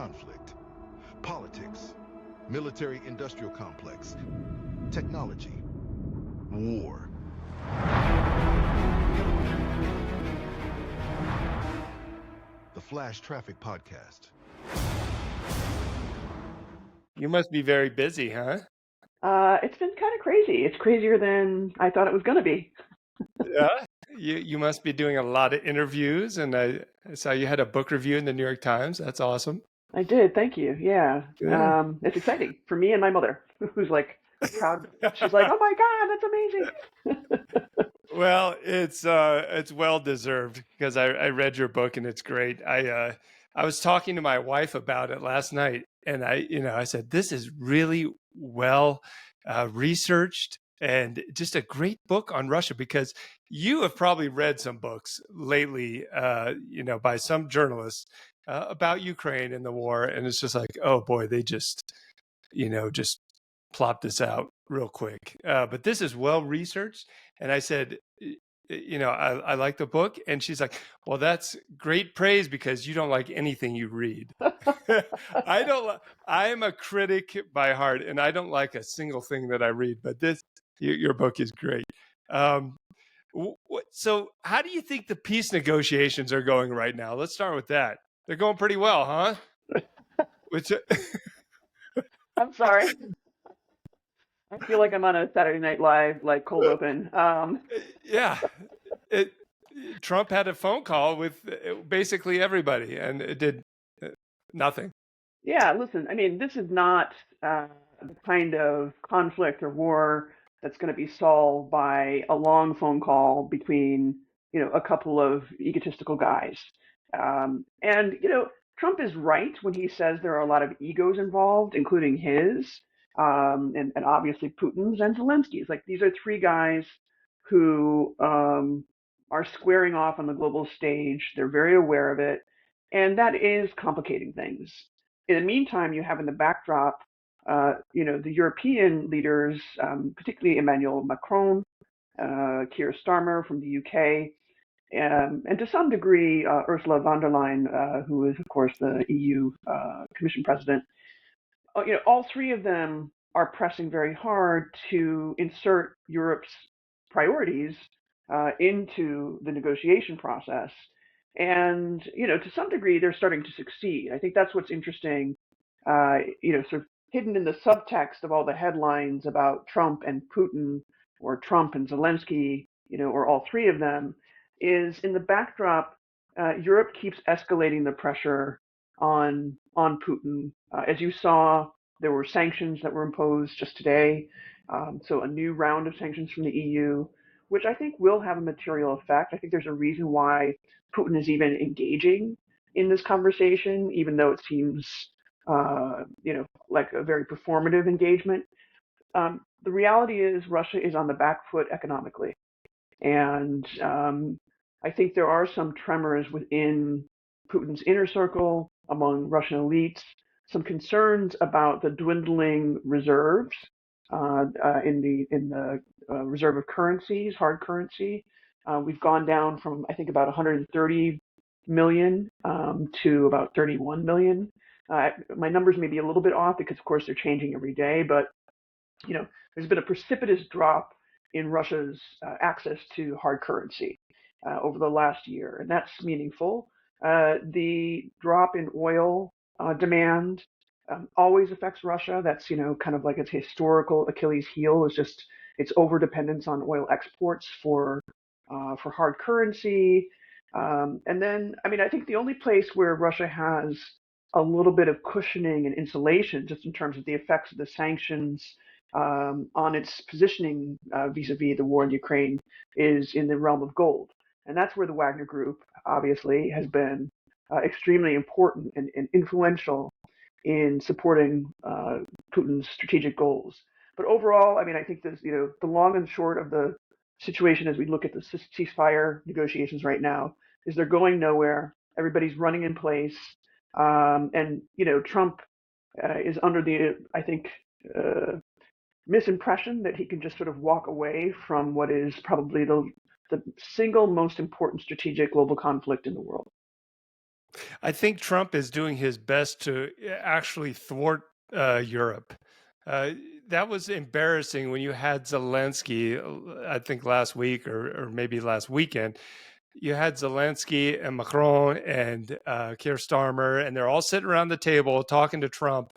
conflict, politics, military-industrial complex, technology, war. The Flash Traffic Podcast. You must be very busy, huh? It's been kind of crazy. It's crazier than I thought it was going to be. Yeah. You must be doing a lot of interviews, and I saw you had a book review in the New York Times. That's awesome. I did. Thank you. Yeah. It's exciting for me and my mother, who's like proud. She's like, "Oh my God, that's amazing." Well, it's well deserved because I read your book and it's great. I was talking to my wife about it last night, and I said this is really well researched and just a great book on Russia, because you have probably read some books lately, by some journalists about Ukraine and the war, and it's just like, oh boy, they just plop this out real quick. But this is well researched. And I said, I like the book. And she's like, well, that's great praise because you don't like anything you read. I am a critic by heart, and I don't like a single thing that I read, but your book is great. So how do you think the peace negotiations are going right now? Let's start with that. They're going pretty well, huh? I'm sorry. I feel like I'm on a Saturday Night Live, like cold open. Yeah. Trump had a phone call with basically everybody, and it did nothing. Yeah, listen, I mean, this is not the kind of conflict or war that's going to be solved by a long phone call between, a couple of egotistical guys. And Trump is right when he says there are a lot of egos involved, including his, and obviously Putin's and Zelensky's. Like, these are three guys who are squaring off on the global stage. They're very aware of it, and that is complicating things. In the meantime, you have in the backdrop, the European leaders, particularly Emmanuel Macron, Keir Starmer from the UK, and to some degree Ursula von der Leyen, who is, of course, the EU Commission president. All three of them are pressing very hard to insert Europe's priorities into the negotiation process. And, to some degree, they're starting to succeed. I think that's what's interesting, sort of hidden in the subtext of all the headlines about Trump and Putin, or Trump and Zelensky, or all three of them, is in the backdrop, Europe keeps escalating the pressure on Putin. As you saw, there were sanctions that were imposed just today. So a new round of sanctions from the EU, which I think will have a material effect. I think there's a reason why Putin is even engaging in this conversation, even though it seems, like a very performative engagement. The reality is Russia is on the back foot economically. And I think there are some tremors within Putin's inner circle, among Russian elites, some concerns about the dwindling reserves in the reserve of currencies, hard currency. We've gone down from, I think, about 130 million to about 31 million. My numbers may be a little bit off because, of course, they're changing every day, but there's been a precipitous drop in Russia's access to hard currency over the last year, and that's meaningful. The drop in oil demand always affects Russia. That's kind of like its historical Achilles heel, is just its overdependence on oil exports for hard currency. And then, I think the only place where Russia has a little bit of cushioning and insulation, just in terms of the effects of the sanctions on its positioning vis-a-vis the war in Ukraine, is in the realm of gold. And that's where the Wagner Group obviously has been extremely important and influential in supporting Putin's strategic goals. But overall, I think there's, the long and short of the situation as we look at the ceasefire negotiations right now is they're going nowhere. Everybody's running in place. And Trump is under the, I think, misimpression that he can just sort of walk away from what is probably the single most important strategic global conflict in the world. I think Trump is doing his best to actually thwart Europe. Uh, that was embarrassing when you had Zelensky, I think last week or maybe last weekend. You had Zelensky and Macron and Keir Starmer, and they're all sitting around the table talking to Trump,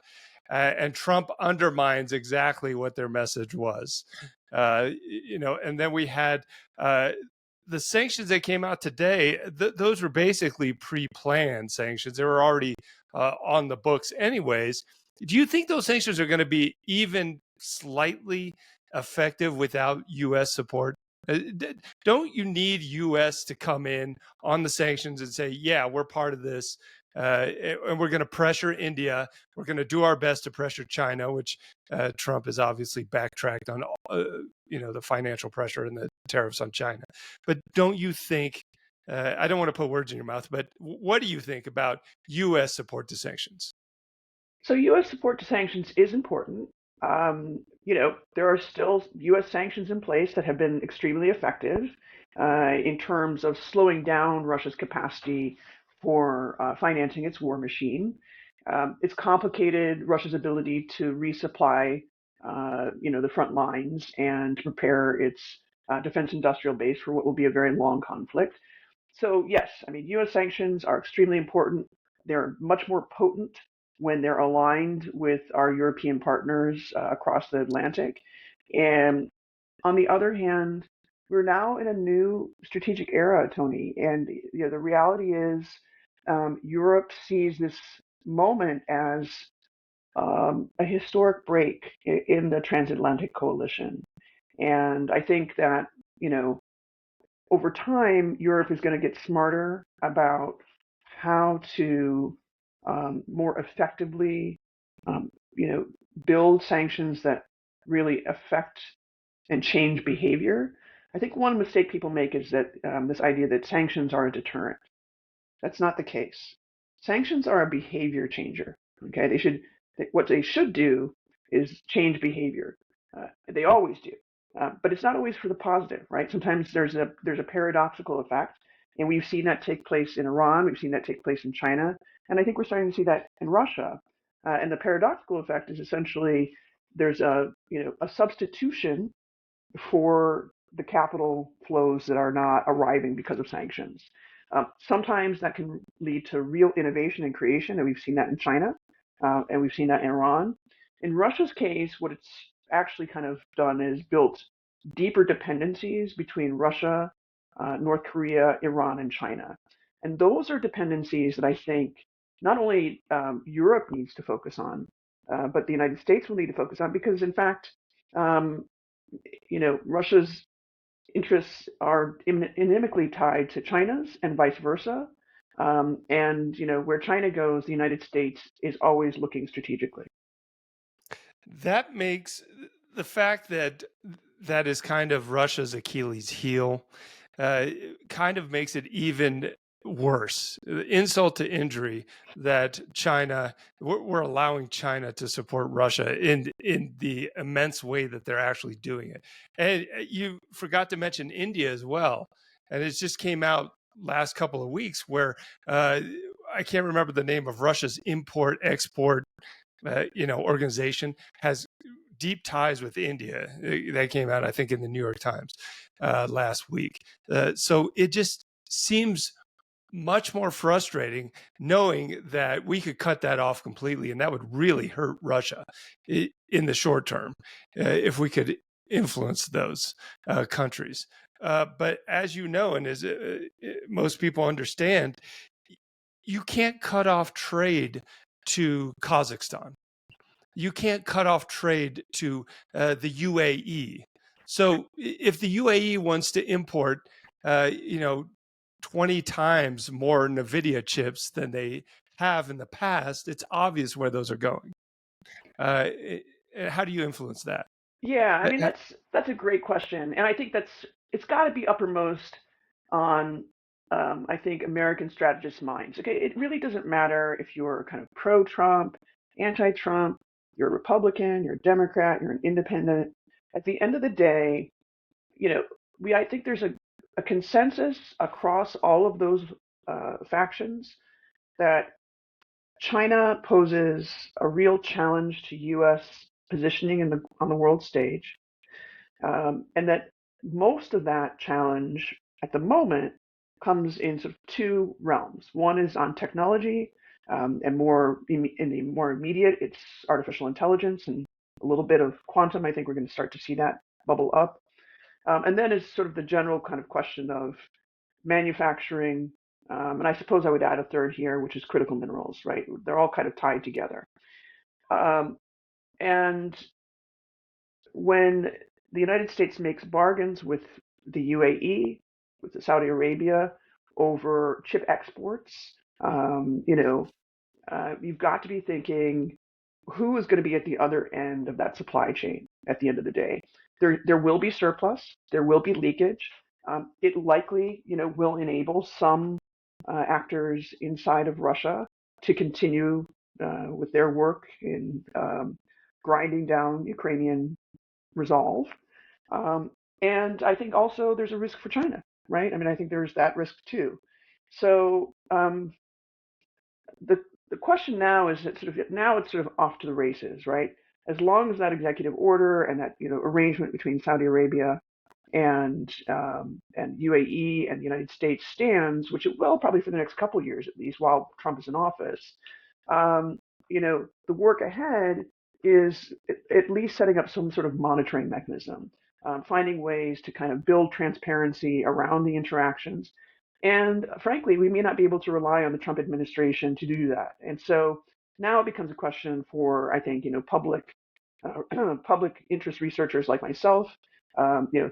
and Trump undermines exactly what their message was. And then we had the sanctions that came out today. Those were basically pre-planned sanctions. They were already on the books anyways. Do you think those sanctions are going to be even slightly effective without U.S. support? Don't you need U.S. to come in on the sanctions and say, yeah, we're part of this, and we're going to pressure India. We're going to do our best to pressure China, which Trump has obviously backtracked on, the financial pressure and the tariffs on China. But don't you think, I don't want to put words in your mouth, but what do you think about U.S. support to sanctions? So U.S. support to sanctions is important. There are still U.S. sanctions in place that have been extremely effective in terms of slowing down Russia's capacity for financing its war machine. It's complicated Russia's ability to resupply, the front lines and prepare its defense industrial base for what will be a very long conflict. So yes, I mean, U.S. sanctions are extremely important. They're much more potent when they're aligned with our European partners across the Atlantic. And on the other hand, we're now in a new strategic era, Tony. And the reality is, Europe sees this moment as a historic break in the transatlantic coalition. And I think that, over time, Europe is going to get smarter about how to more effectively, um, you know, build sanctions that really affect and change behavior. I think one mistake people make is that this idea that sanctions are a deterrent. That's not the case. Sanctions are a behavior changer. Okay, what they should do is change behavior. They always do, but it's not always for the positive, right? Sometimes there's a paradoxical effect, and we've seen that take place in Iran. We've seen that take place in China, and I think we're starting to see that in Russia. And the paradoxical effect is essentially there's a substitution for the capital flows that are not arriving because of sanctions. Sometimes that can lead to real innovation and creation, and we've seen that in China, and we've seen that in Iran. In Russia's case, what it's actually kind of done is built deeper dependencies between Russia, North Korea, Iran, and China. And those are dependencies that I think not only Europe needs to focus on, but the United States will need to focus on because, in fact, um, Russia's interests are inimically tied to China's and vice versa. And where China goes, the United States is always looking strategically. That makes the fact that that is kind of Russia's Achilles heel, kind of makes it even worse. Insult to injury that we're allowing China to support Russia in the immense way that they're actually doing it. And you forgot to mention India as well. And it just came out last couple of weeks where I can't remember the name of Russia's import export organization has deep ties with India. That came out, I think, in the New York Times last week. So it just seems much more frustrating knowing that we could cut that off completely, and that would really hurt Russia in the short term if we could influence those countries. But as you know, and as most people understand, you can't cut off trade to Kazakhstan. You can't cut off trade to the UAE. So if the UAE wants to import, 20 times more NVIDIA chips than they have in the past, it's obvious where those are going. How do you influence that? Yeah, I mean that's a great question, and I think it's got to be uppermost on I think American strategists' minds. Okay, it really doesn't matter if you're kind of pro-Trump, anti-Trump, you're a Republican, you're a Democrat, you're an independent. At the end of the day, I think there's a consensus across all of those factions that China poses a real challenge to U.S. positioning on the world stage, and that most of that challenge at the moment comes in sort of two realms. One is on technology, and in the more immediate, it's artificial intelligence and a little bit of quantum. I think we're going to start to see that bubble up. And then is sort of the general kind of question of manufacturing, and I suppose I would add a third here, which is critical minerals, right? They're all kind of tied together. Um, and when the United States makes bargains with the UAE, with Saudi Arabia, over chip exports, you've got to be thinking who is going to be at the other end of that supply chain at the end of the day. There will be surplus, there will be leakage. It likely, will enable some actors inside of Russia to continue with their work in grinding down Ukrainian resolve. Um, and I think also there's a risk for China, right? I mean, I think there's that risk too. So the the question now is that now it's sort of off to the races, right? As long as that executive order and that arrangement between Saudi Arabia and UAE and the United States stands, which it will probably for the next couple of years at least while Trump is in office. The work ahead is at least setting up some sort of monitoring mechanism, finding ways to kind of build transparency around the interactions. And frankly, we may not be able to rely on the Trump administration to do that. And so now it becomes a question for, I think, public interest researchers like myself,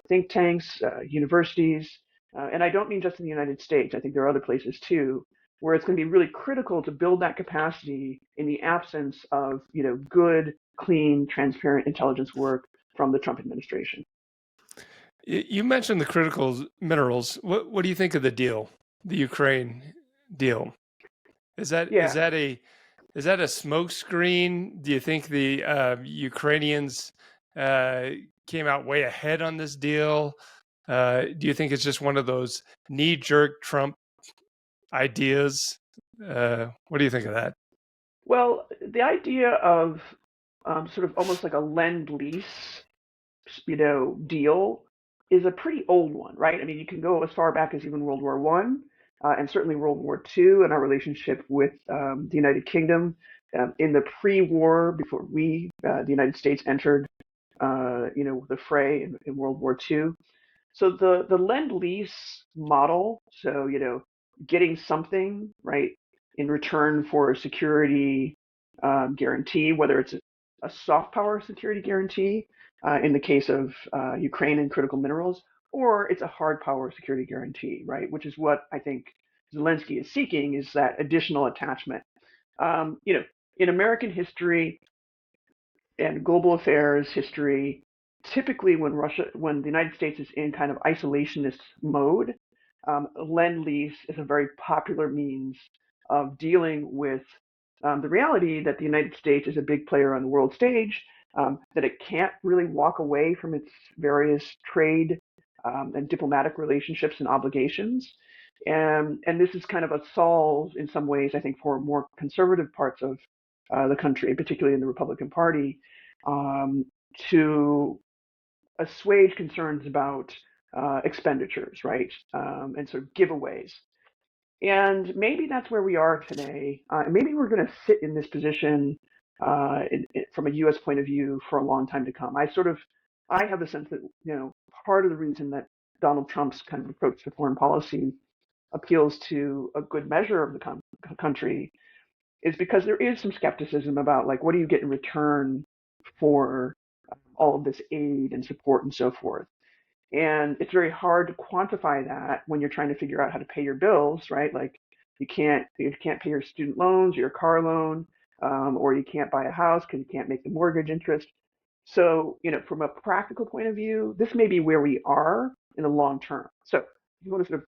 think tanks, universities, and I don't mean just in the United States. I think there are other places too, where it's going to be really critical to build that capacity in the absence of, good, clean, transparent intelligence work from the Trump administration. You mentioned the critical minerals. What do you think of the deal, the Ukraine deal? Is that a smokescreen? Do you think the Ukrainians came out way ahead on this deal? Do you think it's just one of those knee-jerk Trump ideas? What do you think of that? Well, the idea of sort of almost like a lend-lease, deal is a pretty old one, right? I mean, you can go as far back as even World War One, and certainly World War II, and our relationship with the United Kingdom in the pre-war, before the United States, entered, the fray in World War II. So the lend-lease model, so getting something right in return for a security guarantee, whether it's a soft power security guarantee in the case of Ukraine and critical minerals, or it's a hard power security guarantee, right? Which is what I think Zelensky is seeking, is that additional attachment. In American history and global affairs history, typically when the United States is in kind of isolationist mode, lend-lease is a very popular means of dealing with the reality that the United States is a big player on the world stage, that it can't really walk away from its various trade and diplomatic relationships and obligations. And this is kind of a solve in some ways, I think, for more conservative parts of the country, particularly in the Republican Party, to assuage concerns about expenditures, right, and sort of giveaways. And maybe that's where we are today. Maybe we're going to sit in this position from a U.S. point of view for a long time to come. I have the sense that part of the reason that Donald Trump's kind of approach to foreign policy appeals to a good measure of the country is because there is some skepticism about, like, what do you get in return for all of this aid and support and so forth. And it's very hard to quantify that when you're trying to figure out how to pay your bills, right? Like you can't pay your student loans, your car loan, or you can't buy a house because you can't make the mortgage interest. So, from a practical point of view, this may be where we are in the long term. So if you want to sort of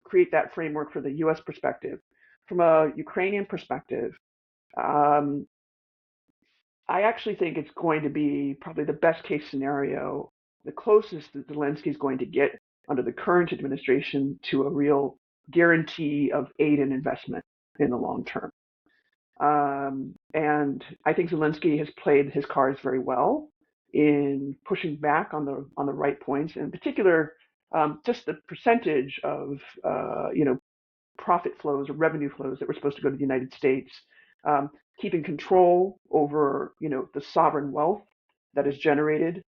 create that framework for the U.S. perspective, from a Ukrainian perspective, I actually think it's going to be probably the best case scenario, the closest that Zelensky is going to get under the current administration to a real guarantee of aid and investment in the long term. And I think Zelensky has played his cards very well in pushing back on the right points. In particular, just the percentage of profit flows or revenue flows that were supposed to go to the United States, keeping control over the sovereign wealth that is generated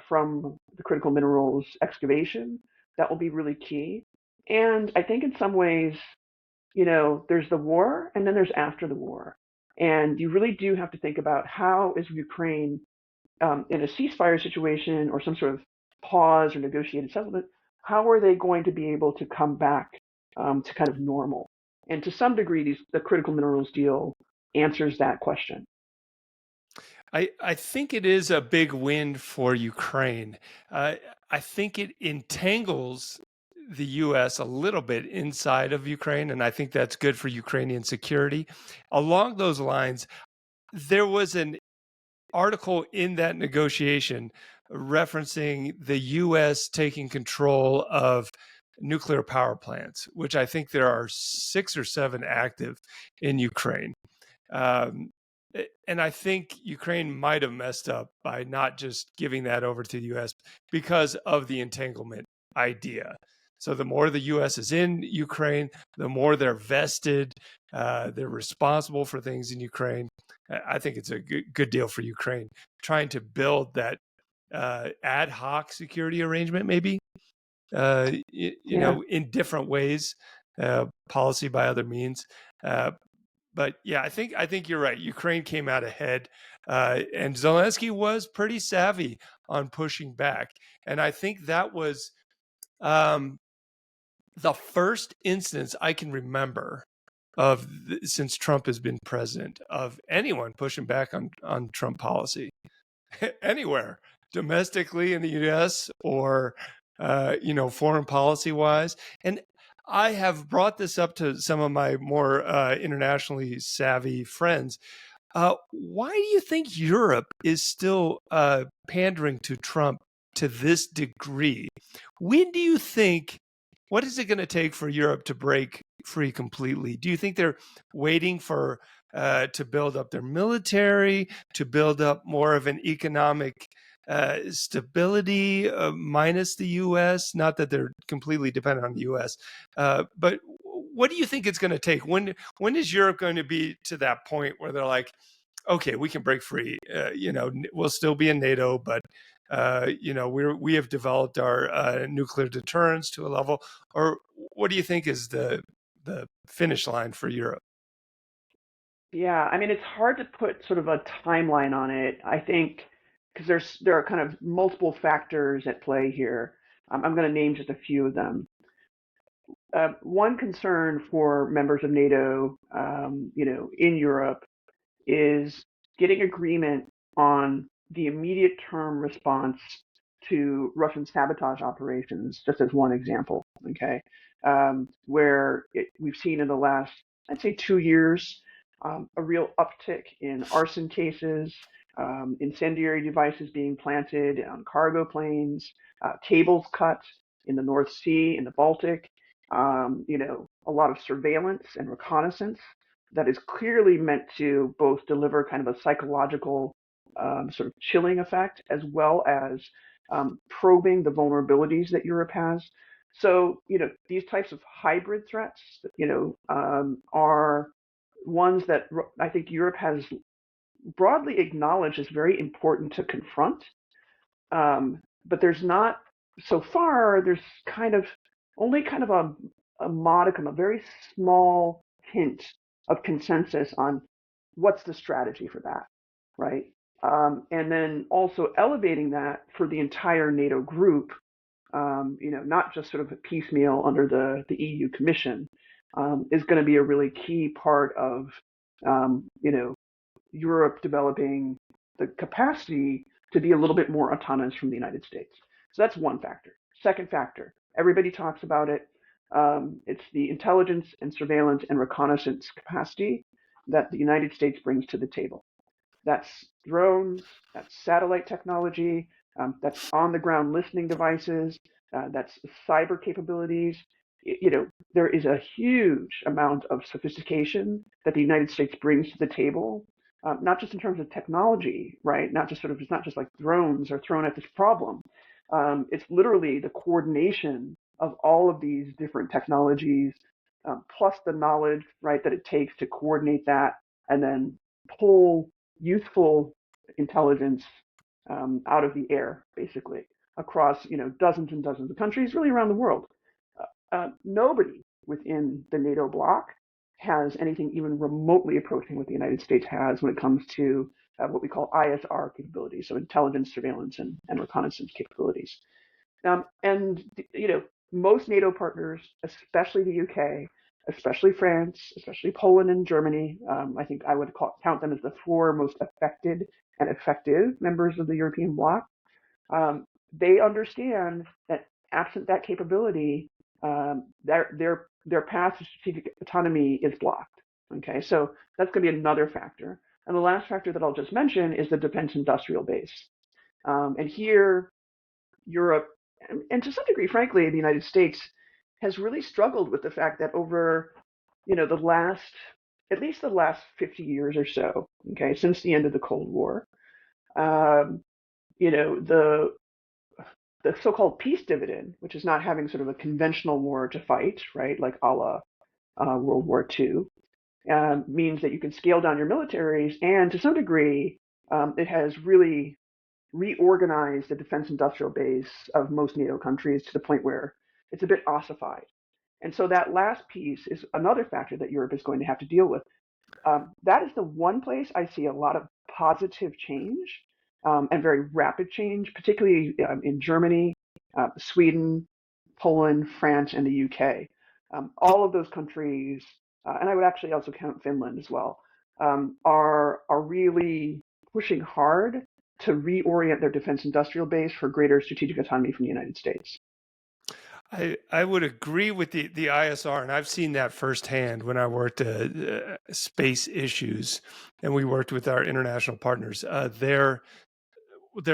from the critical minerals excavation. That will be really key. And I think in some ways, there's the war and then there's after the war. And you really do have to think about how is Ukraine in a ceasefire situation or some sort of pause or negotiated settlement, how are they going to be able to come back to kind of normal? And to some degree, the critical minerals deal answers that question. I think it is a big win for Ukraine. I think it entangles the U.S. a little bit inside of Ukraine, and I think that's good for Ukrainian security. Along those lines, there was an article in that negotiation referencing the U.S. taking control of nuclear power plants, which I think there are 6 or 7 active in Ukraine. And I think Ukraine might have messed up by not just giving that over to the U.S. because of the entanglement idea. So the more the U.S. is in Ukraine, the more they're vested, they're responsible for things in Ukraine. I think it's a good deal for Ukraine, trying to build that ad hoc security arrangement, maybe, in different ways, policy by other means. But yeah, I think you're right. Ukraine came out ahead, and Zelensky was pretty savvy on pushing back. And I think that was the first instance I can remember of since Trump has been president of anyone pushing back on Trump policy anywhere, domestically in the U.S. or foreign policy wise. And I have brought this up to some of my more internationally savvy friends. Why do you think Europe is still pandering to Trump to this degree? When do you think, what is it going to take for Europe to break free completely? Do you think they're waiting for to build up their military, to build up more of an economic stability minus the U.S.? Not that they're completely dependent on the U.S., but what do you think it's going to take? When is Europe going to be to that point where they're like, okay, we can break free? We'll still be in NATO, but we have developed our nuclear deterrence to a level. Or what do you think is the finish line for Europe? Yeah, I mean, it's hard to put sort of a timeline on it. I think because there are kind of multiple factors at play here. I'm going to name just a few of them. One concern for members of NATO, in Europe, is getting agreement on the immediate term response to Russian sabotage operations, just as one example. Okay, where we've seen in the last, I'd say, 2 years, a real uptick in arson cases, incendiary devices being planted on cargo planes, cables cut in the North Sea, in the Baltic, a lot of surveillance and reconnaissance that is clearly meant to both deliver kind of a psychological sort of chilling effect as well as probing the vulnerabilities that Europe has. So, these types of hybrid threats, are ones that I think Europe has broadly acknowledged as very important to confront. But there's not, so far, there's only kind of a modicum, a very small hint of consensus on what's the strategy for that, right? And then also elevating that for the entire NATO group, not just sort of a piecemeal under the EU Commission, is going to be a really key part of, Europe developing the capacity to be a little bit more autonomous from the United States. So that's one factor. Second factor, everybody talks about it. It's the intelligence and surveillance and reconnaissance capacity that the United States brings to the table. That's drones, that's satellite technology, that's on-the-ground listening devices, that's cyber capabilities. there is a huge amount of sophistication that the United States brings to the table, not just in terms of technology, right? It's not just like drones are thrown at this problem. It's literally the coordination of all of these different technologies, plus the knowledge, right, that it takes to coordinate that and then pull youthful intelligence out of the air, basically, across dozens and dozens of countries, really around the world. Nobody within the NATO bloc has anything even remotely approaching what the United States has when it comes to what we call ISR capabilities, so intelligence, surveillance, and reconnaissance capabilities. And most NATO partners, especially the UK, especially France, especially Poland and Germany, I think I would count them as the four most affected and effective members of the European bloc. They understand that absent that capability, their path to strategic autonomy is blocked. Okay, so that's going to be another factor. And the last factor that I'll just mention is the defense industrial base. And here, Europe, and to some degree, frankly, the United States has really struggled with the fact that over, at least the last 50 years or so, okay, since the end of the Cold War, the so-called peace dividend, which is not having sort of a conventional war to fight, right, like a la World War II, means that you can scale down your militaries, and to some degree, it has really reorganized the defense industrial base of most NATO countries to the point where it's a bit ossified. And so that last piece is another factor that Europe is going to have to deal with. That is the one place I see a lot of positive change and very rapid change, particularly in Germany, Sweden, Poland, France, and the UK. All of those countries, and I would actually also count Finland as well, are really pushing hard to reorient their defense industrial base for greater strategic autonomy from the United States. I would agree with the ISR, and I've seen that firsthand when I worked space issues, and we worked with our international partners. Their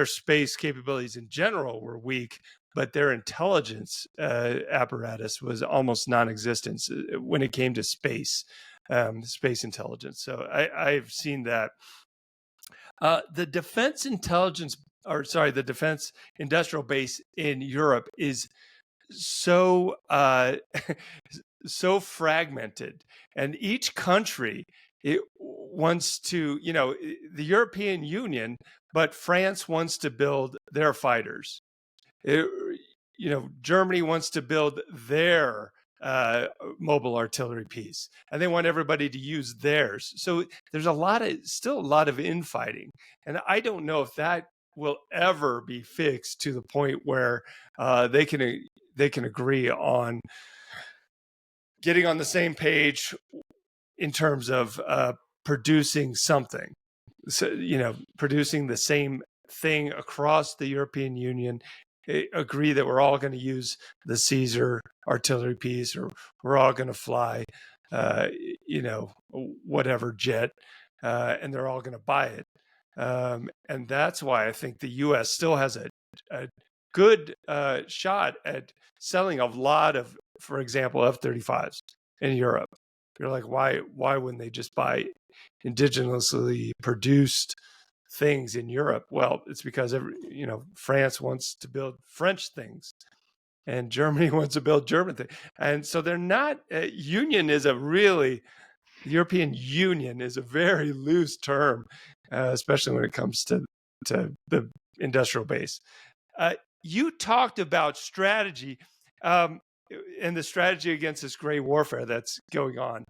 space capabilities in general were weak, but their intelligence apparatus was almost non-existent when it came to space intelligence. So I've seen that. The defense industrial base in Europe is so so fragmented, and each country wants to, the European Union, but France wants to build their fighters. Germany wants to build their mobile artillery piece, and they want everybody to use theirs. So there's still a lot of infighting, and I don't know if that will ever be fixed to the point where they can agree on getting on the same page in terms of producing something. So, producing the same thing across the European Union, agree that we're all going to use the Caesar artillery piece, or we're all going to fly, whatever jet, and they're all going to buy it. And that's why I think the U.S. still has a good shot at selling a lot of, for example, F-35s in Europe. You're like, why wouldn't they just buy indigenously produced things in Europe? Well, it's because France wants to build French things, and Germany wants to build German things, and so they're not. The European Union is a very loose term, especially when it comes to the industrial base. You talked about strategy and the strategy against this gray warfare that's going on.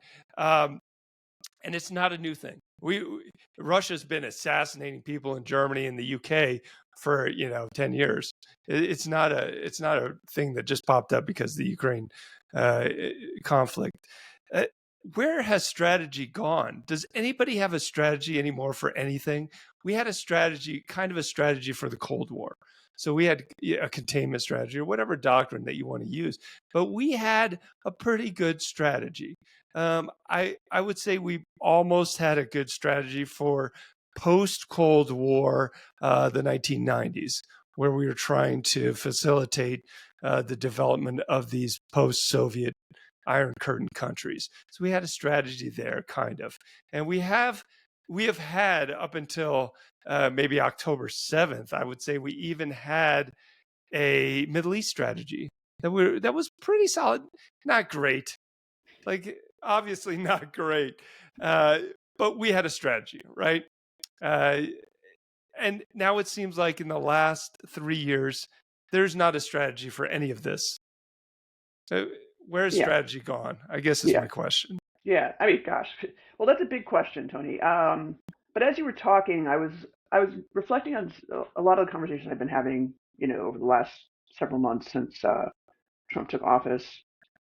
And it's not a new thing. Russia's been assassinating people in Germany and the UK for 10 years. It's not a thing that just popped up because of the Ukraine conflict. Where has strategy gone? Does anybody have a strategy anymore for anything? We had kind of a strategy for the Cold War. So we had a containment strategy, or whatever doctrine that you want to use, but we had a pretty good strategy. I would say we almost had a good strategy for post-Cold War, the 1990s, where we were trying to facilitate the development of these post-Soviet Iron Curtain countries. So we had a strategy there, kind of, and we have had up until maybe October 7th, I would say we even had a Middle East strategy that was pretty solid, not great, like obviously not great, but we had a strategy, right? And now it seems like in the last 3 years, there's not a strategy for any of this. So where's strategy gone, I guess is my question. Yeah, I mean, gosh, well, that's a big question, Tony. But as you were talking, I was reflecting on a lot of the conversations I've been having, over the last several months since Trump took office,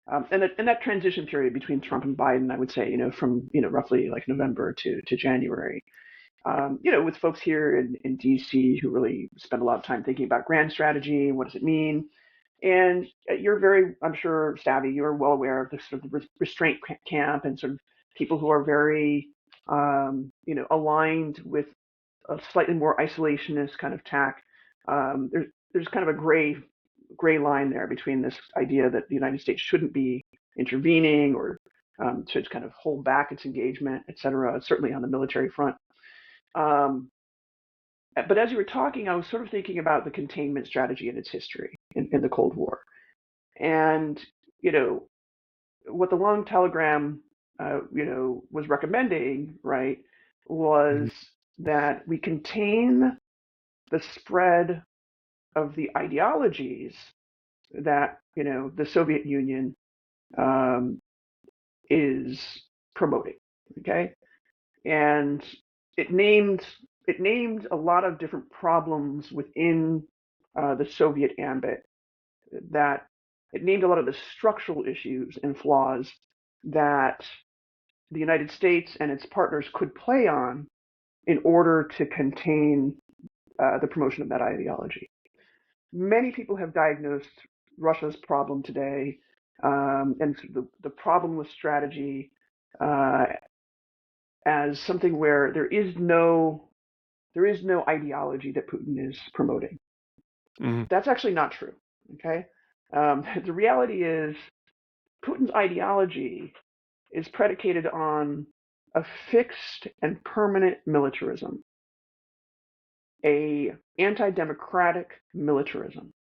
and that transition period between Trump and Biden, I would say, from roughly like November to January. With folks here in DC who really spend a lot of time thinking about grand strategy, what does it mean? And you're very, I'm sure, savvy. You're well aware of the sort of restraint camp and sort of people who are very, aligned with a slightly more isolationist kind of tack. There's kind of a gray line there between this idea that the United States shouldn't be intervening or should kind of hold back its engagement, et cetera, certainly on the military front. But as you were talking, I was sort of thinking about the containment strategy and its history in the Cold War. And, what the long telegram, was recommending, right, was that we contain the spread of the ideologies that, the Soviet Union is promoting, okay? And it named a lot of different problems within the Soviet ambit. That it named a lot of the structural issues and flaws that the United States and its partners could play on in order to contain the promotion of that ideology. Many people have diagnosed Russia's problem today and the problem with strategy as something where there is no ideology that Putin is promoting. Mm-hmm. That's actually not true. Okay, the reality is Putin's ideology is predicated on a fixed and permanent militarism, a anti-democratic militarism.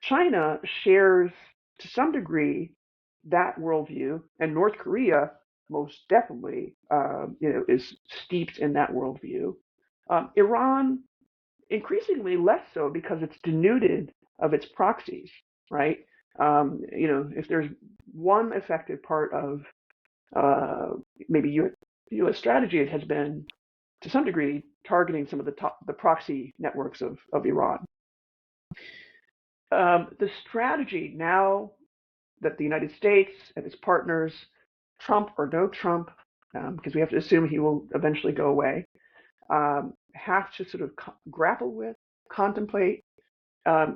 China shares to some degree that worldview, and North Korea most definitely, is steeped in that worldview. Iran, increasingly less so because it's denuded of its proxies, right? If there's one effective part of maybe U.S. strategy, it has been to some degree targeting some of the proxy networks of Iran. The strategy now that the United States and its partners, Trump or no Trump, because we have to assume he will eventually go away, have to sort of grapple with, contemplate,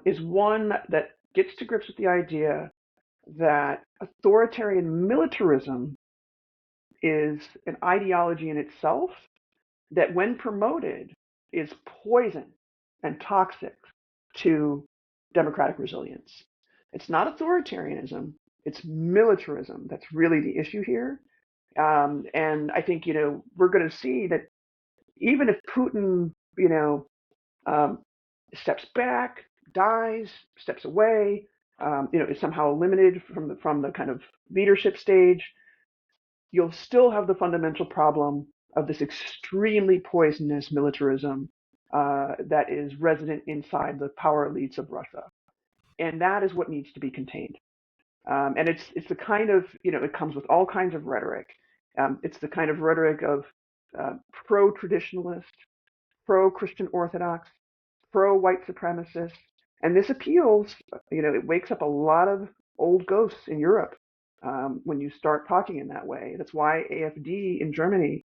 is one that gets to grips with the idea that authoritarian militarism is an ideology in itself that, when promoted, is poison and toxic to democratic resilience. It's not authoritarianism, it's militarism that's really the issue here. And I think, we're going to see that even if Putin, steps back, dies, steps away, is somehow eliminated from the kind of leadership stage, you'll still have the fundamental problem of this extremely poisonous militarism that is resident inside the power elites of Russia. And that is what needs to be contained. And it's the kind of, it comes with all kinds of rhetoric. It's the kind of rhetoric of pro-traditionalist, pro-Christian Orthodox, pro-white supremacist. And this appeals, it wakes up a lot of old ghosts in Europe when you start talking in that way. That's why AfD in Germany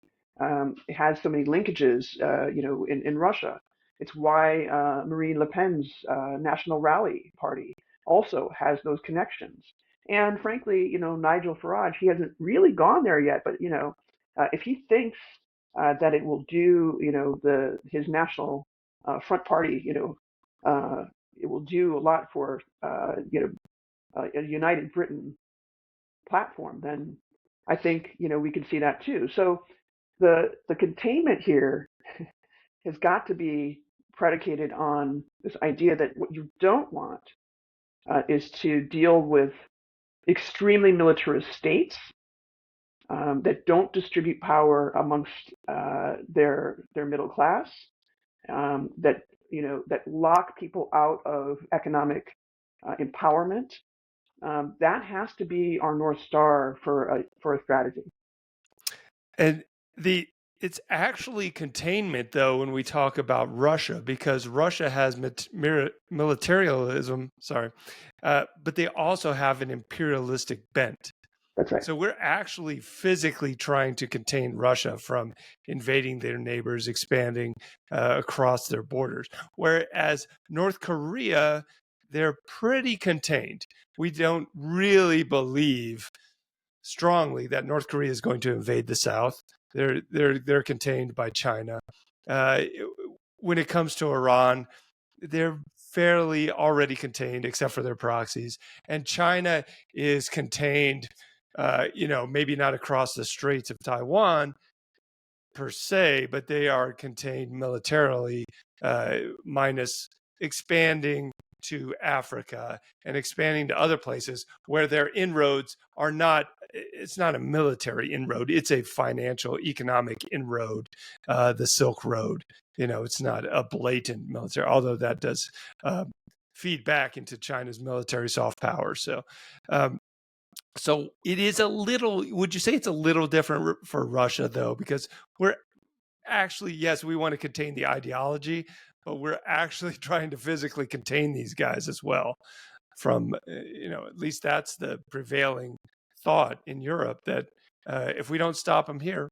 has so many linkages, in Russia. It's why Marine Le Pen's National Rally Party also has those connections. And frankly, Nigel Farage, he hasn't really gone there yet, but, if he thinks that it will do, his National Front Party, it will do a lot for a united Britain platform, then I think we can see that too. So the containment here has got to be predicated on this idea that what you don't want is to deal with extremely militarist states that don't distribute power amongst their middle class, that that lock people out of economic empowerment. That has to be our North Star for a strategy. And it's actually containment, though, when we talk about Russia, because Russia has militarism, but they also have an imperialistic bent. That's right. So we're actually physically trying to contain Russia from invading their neighbors, expanding across their borders. Whereas North Korea, they're pretty contained. We don't really believe strongly that North Korea is going to invade the South. They're contained by China. When it comes to Iran, they're fairly already contained, except for their proxies. And China is contained, maybe not across the Straits of Taiwan per se, but they are contained militarily, minus expanding to Africa and expanding to other places where their inroads are not, it's not a military inroad, it's a financial, economic inroad, the Silk Road. It's not a blatant military, although that does feed back into China's military soft power. So it is a little, would you say it's a little different for Russia, though? Because we're actually, yes, we want to contain the ideology, but we're actually trying to physically contain these guys as well. From, at least that's the prevailing thought in Europe, that if we don't stop them here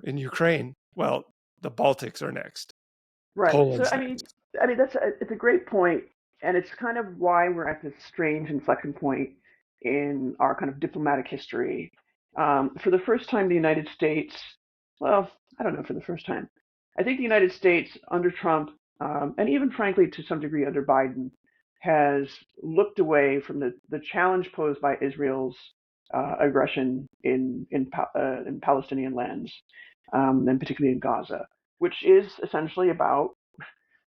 in Ukraine, well, the Baltics are next. Right. Poland's so next. it's a great point, and it's kind of why we're at this strange inflection point in our kind of diplomatic history. For the first time, the United States, well, I don't know, for the first time, I think the United States under Trump, and even frankly to some degree under Biden, has looked away from the challenge posed by Israel's aggression in Palestinian lands, and particularly in Gaza, which is essentially about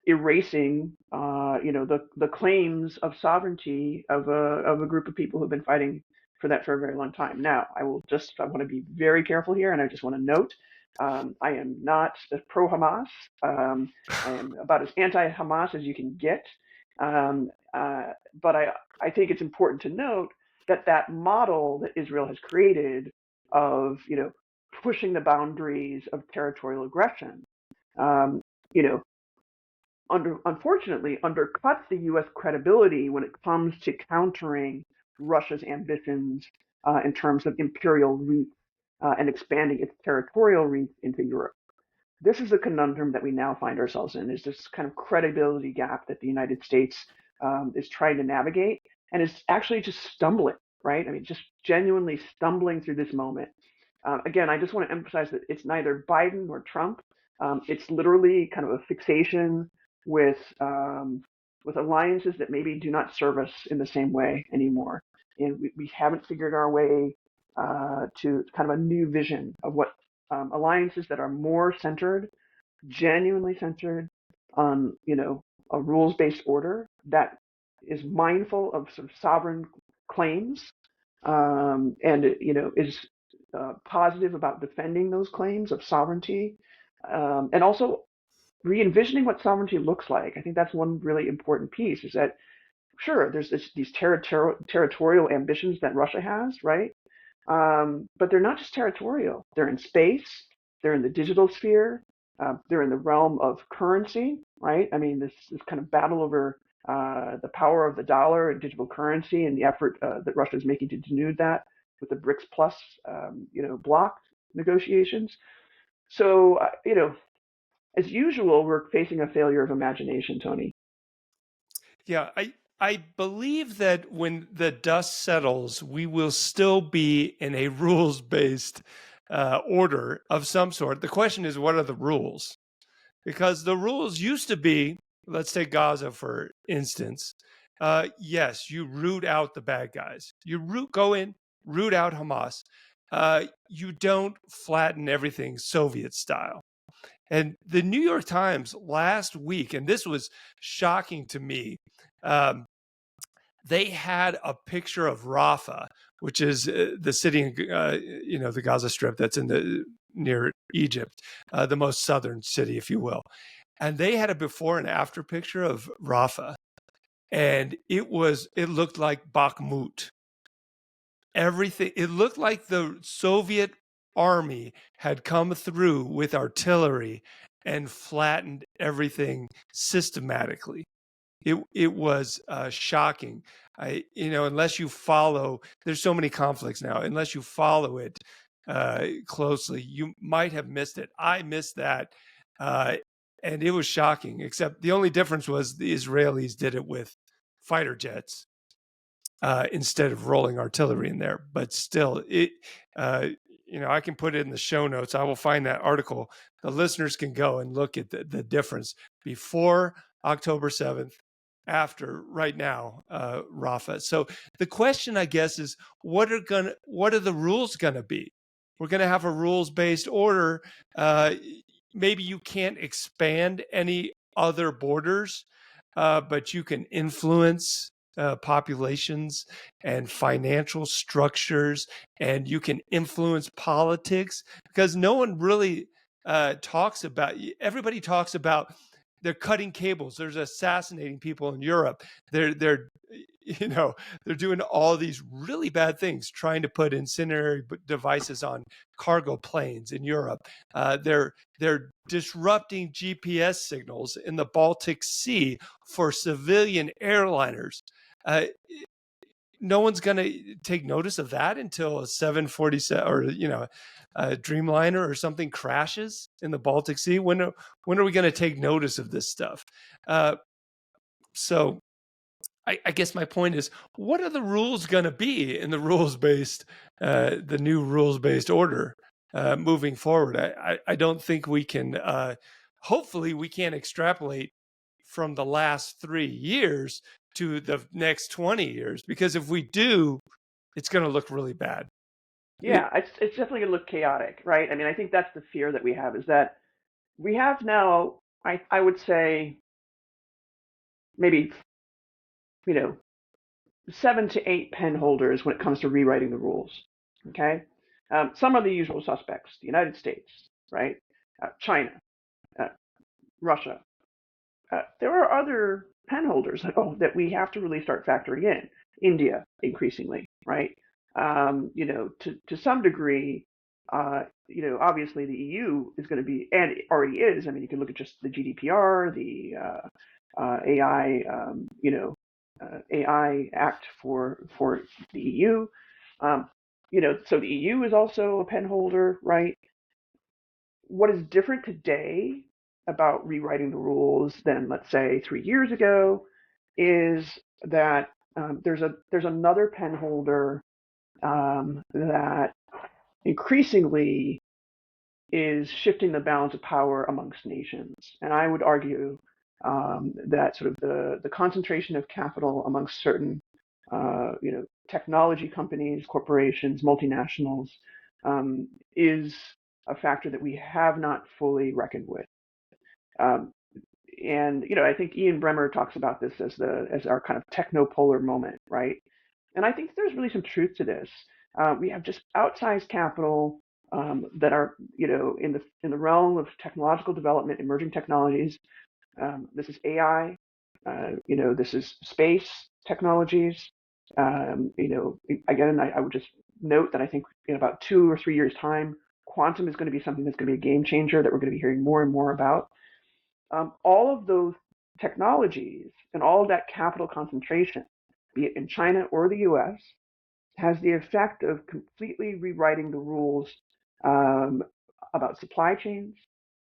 erasing, the claims of sovereignty of a group of people who've been fighting for that for a very long time. Now, I want to be very careful here, and I just want to note, I am not pro-Hamas. I am about as anti-Hamas as you can get. But I think it's important to note that model that Israel has created of, pushing the boundaries of territorial aggression, unfortunately undercuts the U.S. credibility when it comes to countering Russia's ambitions in terms of imperial reach and expanding its territorial reach into Europe. This is a conundrum that we now find ourselves in, is this kind of credibility gap that the United States is trying to navigate, and is actually just stumbling, right? I mean, just genuinely stumbling through this moment. Again, I just want to emphasize that it's neither Biden nor Trump. It's literally kind of a fixation with alliances that maybe do not serve us in the same way anymore. And we haven't figured our way to kind of a new vision of what alliances that are more centered, genuinely centered on, a rules-based order that is mindful of sort of sovereign claims, and is positive about defending those claims of sovereignty, and also re-envisioning what sovereignty looks like. I think that's one really important piece, is that, sure, there's these territorial ambitions that Russia has, right? But they're not just territorial. They're in space. They're in the digital sphere. They're in the realm of currency, right? I mean, this kind of battle over the power of the dollar and digital currency, and the effort that Russia is making to denude that with the BRICS Plus, bloc negotiations. So, as usual, we're facing a failure of imagination, Tony. Yeah, I believe that when the dust settles, we will still be in a rules-based order of some sort. The question is, what are the rules? Because the rules used to be, let's take Gaza for instance. Yes, you root out the bad guys. Go in, root out Hamas. You don't flatten everything Soviet style. And the New York Times last week, and this was shocking to me, they had a picture of Rafah, which is the city in the Gaza Strip that's near Egypt, the most southern city, if you will. And they had a before and after picture of Rafah, and it looked like Bakhmut. Everything, it looked like the Soviet army had come through with artillery and flattened everything systematically. It was shocking. Unless you follow, there's so many conflicts now. Unless you follow it closely, you might have missed it. I missed that, and it was shocking. Except the only difference was the Israelis did it with fighter jets instead of rolling artillery in there. But still, I can put it in the show notes. I will find that article. The listeners can go and look at the difference before October 7th, after right now, Rafah. So the question, I guess, is what are the rules going to be? We're going to have a rules-based order. Maybe you can't expand any other borders, but you can influence populations and financial structures, and you can influence politics, because no one really talks about. Everybody talks about they're cutting cables. There's assassinating people in Europe. They're doing all these really bad things, trying to put incendiary devices on cargo planes in Europe. They're disrupting GPS signals in the Baltic Sea for civilian airliners. No one's going to take notice of that until a 747 or a Dreamliner or something crashes in the Baltic Sea. When are we going to take notice of this stuff? So I guess my point is, what are the rules going to be in the the new rules-based order moving forward? I don't think we can. Hopefully, we can't extrapolate from the last 3 years to the next 20 years, because if we do, it's going to look really bad. Yeah, it's definitely going to look chaotic, right? I mean, I think that's the fear that we have, is that we have now, I would say, maybe, 7 to 8 pen holders when it comes to rewriting the rules. Okay, some are the usual suspects: the United States, right? China, Russia. There are other pen holders that we have to really start factoring in. India, increasingly, right? To some degree, obviously the EU is going to be, and it already is. I mean, you can look at just the GDPR, the AI, AI Act for the EU. So the EU is also a pen holder, right? What is different today about rewriting the rules than, let's say, 3 years ago is that there's another pen holder that increasingly is shifting the balance of power amongst nations. And I would argue that sort of the concentration of capital amongst certain technology companies, corporations, multinationals is a factor that we have not fully reckoned with. And I think Ian Bremmer talks about this as our kind of technopolar moment, right? And I think there's really some truth to this. We have just outsized capital that are in the realm of technological development, emerging technologies. This is AI. This is space technologies. Again, I would just note that I think in about 2 or 3 years' time, quantum is going to be something that's going to be a game changer that we're going to be hearing more and more about. All of those technologies and all of that capital concentration, be it in China or the US, has the effect of completely rewriting the rules about supply chains,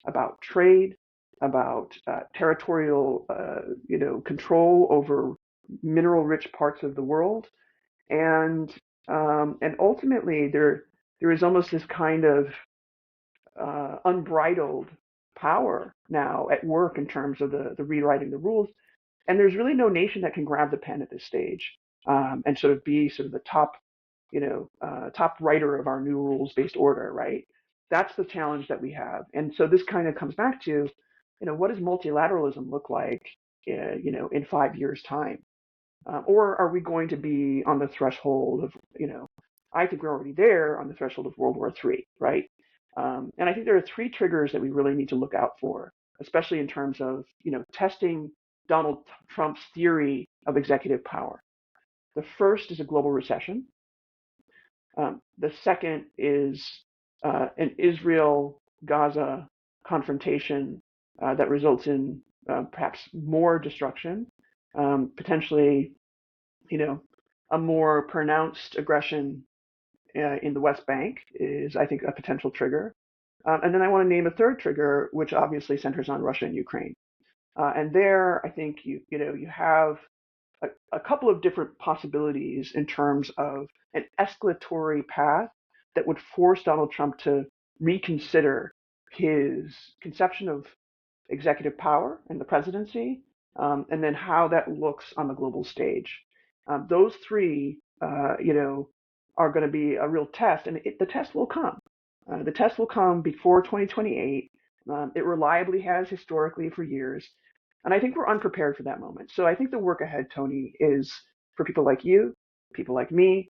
about trade, about territorial control over mineral-rich parts of the world, and ultimately there is almost this kind of unbridled power now at work in terms of the rewriting the rules. And there's really no nation that can grab the pen at this stage and sort of be sort of the top, top writer of our new rules-based order, right? That's the challenge that we have. And so this kind of comes back to, what does multilateralism look like, in 5 years' time? Or are we going to be on the threshold of, I think we're already there on the threshold of World War III, right? And I think there are three triggers that we really need to look out for, especially in terms of, testing Donald Trump's theory of executive power. The first is a global recession. The second is an Israel-Gaza confrontation that results in perhaps more destruction, potentially, a more pronounced aggression in the West Bank is, I think, a potential trigger. And then I want to name a third trigger, which obviously centers on Russia and Ukraine. And there, I think you have a couple of different possibilities in terms of an escalatory path that would force Donald Trump to reconsider his conception of executive power and the presidency, and then how that looks on the global stage. Those three, are going to be a real test, and the test will come. The test will come before 2028. It reliably has historically for years. And I think we're unprepared for that moment. So I think the work ahead, Tony, is for people like you, people like me,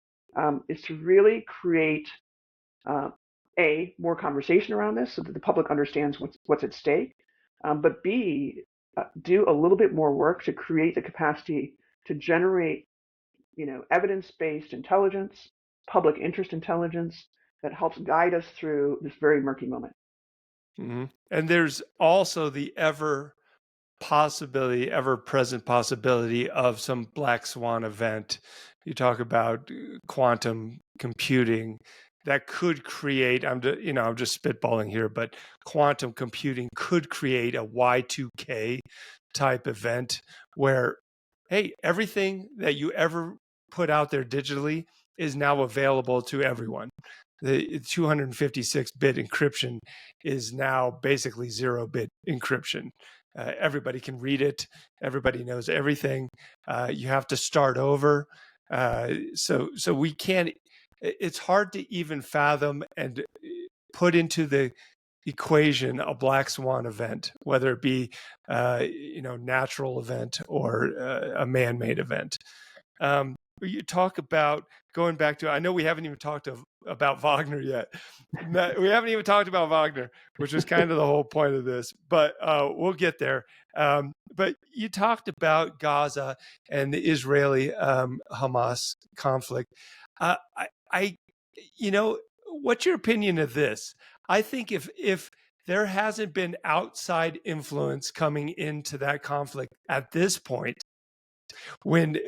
is to really create more conversation around this so that the public understands what's at stake, but B, do a little bit more work to create the capacity to generate, evidence-based intelligence, public interest intelligence that helps guide us through this very murky moment. Mm-hmm. And there's also the ever-present possibility of some black swan event. You talk about quantum computing that could create, I'm just spitballing here, but quantum computing could create a Y2K type event where, hey, everything that you ever put out there digitally is now available to everyone. The 256-bit encryption is now basically 0-bit encryption. Everybody can read it. Everybody knows everything. You have to start over. So we can't. It's hard to even fathom and put into the equation a black swan event, whether it be natural event or a man-made event. You talk about going back to, I know we haven't even talked about Wagner yet. We haven't even talked about Wagner, which was kind of the whole point of this, but we'll get there. But you talked about Gaza and the Israeli Hamas conflict. What's your opinion of this? I think if there hasn't been outside influence coming into that conflict at this point, when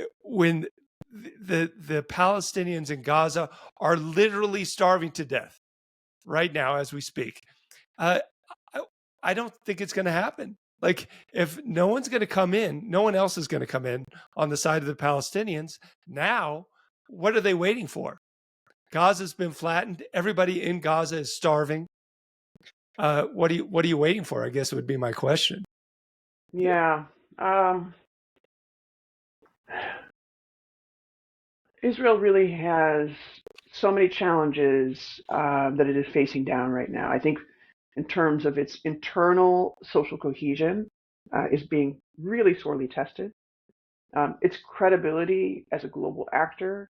the Palestinians in Gaza are literally starving to death right now as we speak, I don't think it's going to happen. Like, if no one's going to come in, no one else is going to come in on the side of the Palestinians. Now, what are they waiting for? Gaza's been flattened. Everybody in Gaza is starving. What are you waiting for? I guess would be my question. Yeah. Israel really has so many challenges that it is facing down right now. I think in terms of its internal social cohesion is being really sorely tested. Its credibility as a global actor,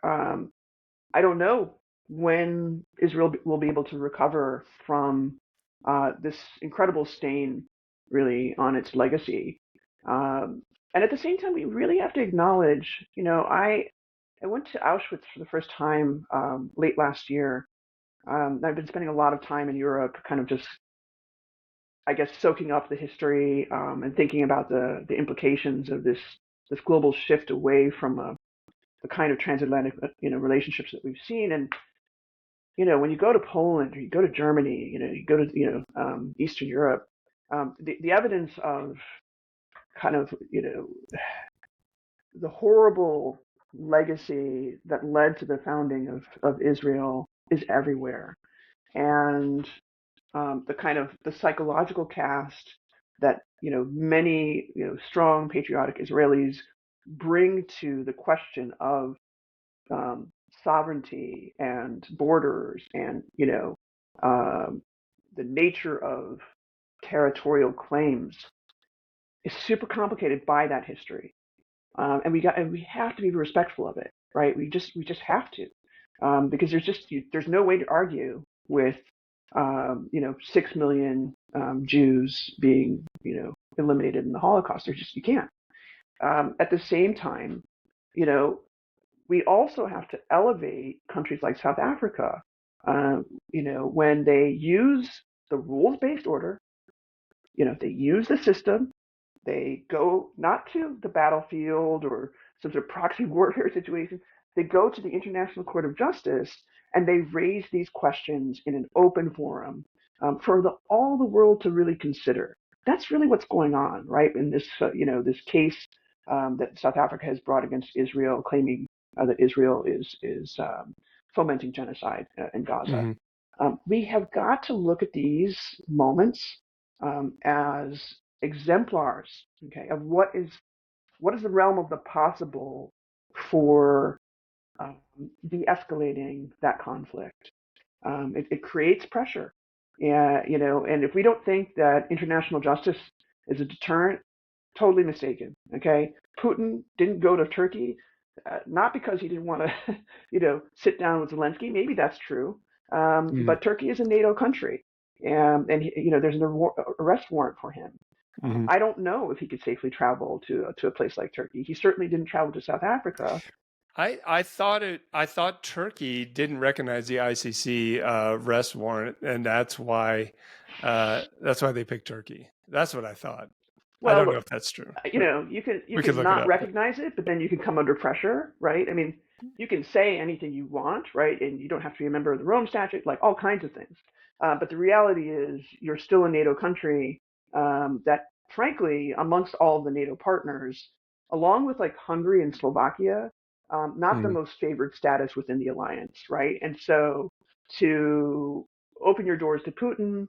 I don't know when Israel will be able to recover from this incredible stain really on its legacy. And at the same time, we really have to acknowledge, I went to Auschwitz for the first time late last year. I've been spending a lot of time in Europe, kind of just, I guess, soaking up the history and thinking about the implications of this global shift away from the kind of transatlantic relationships that we've seen. And when you go to Poland or you go to Germany, you go to Eastern Europe, the evidence of kind of the horrible legacy that led to the founding of Israel is everywhere. And the kind of the psychological cast that many strong patriotic Israelis bring to the question of sovereignty and borders and the nature of territorial claims is super complicated by that history, and we have to be respectful of it, right? We just have to, because there's no way to argue with 6 million Jews being eliminated in the Holocaust. You can't. At the same time, we also have to elevate countries like South Africa, when they use the rules-based order, they use the system, they go not to the battlefield or some sort of proxy warfare situation, they go to the International Court of Justice and they raise these questions in an open forum, for all the world to really consider. That's really what's going on, right? In this, this case that South Africa has brought against Israel, claiming that Israel is fomenting genocide in Gaza. Mm-hmm. We have got to look at these moments as exemplars, okay, of what is the realm of the possible for de-escalating that conflict. It creates pressure, and if we don't think that international justice is a deterrent, totally mistaken. Okay, Putin didn't go to Turkey, not because he didn't want to, sit down with Zelensky. Maybe that's true, Mm-hmm. but Turkey is a NATO country, and there's an arrest warrant for him. Mm-hmm. I don't know if he could safely travel to a place like Turkey. He certainly didn't travel to South Africa. I thought Turkey didn't recognize the ICC arrest warrant, and that's why they picked Turkey. That's what I thought. Well, I don't know if that's true. You can not recognize it, but then you can come under pressure, right? I mean, you can say anything you want, right? And you don't have to be a member of the Rome Statute, like all kinds of things. But the reality is, you're still a NATO country that, frankly, amongst all of the NATO partners, along with like Hungary and Slovakia, not the most favored status within the alliance, right? And so to open your doors to Putin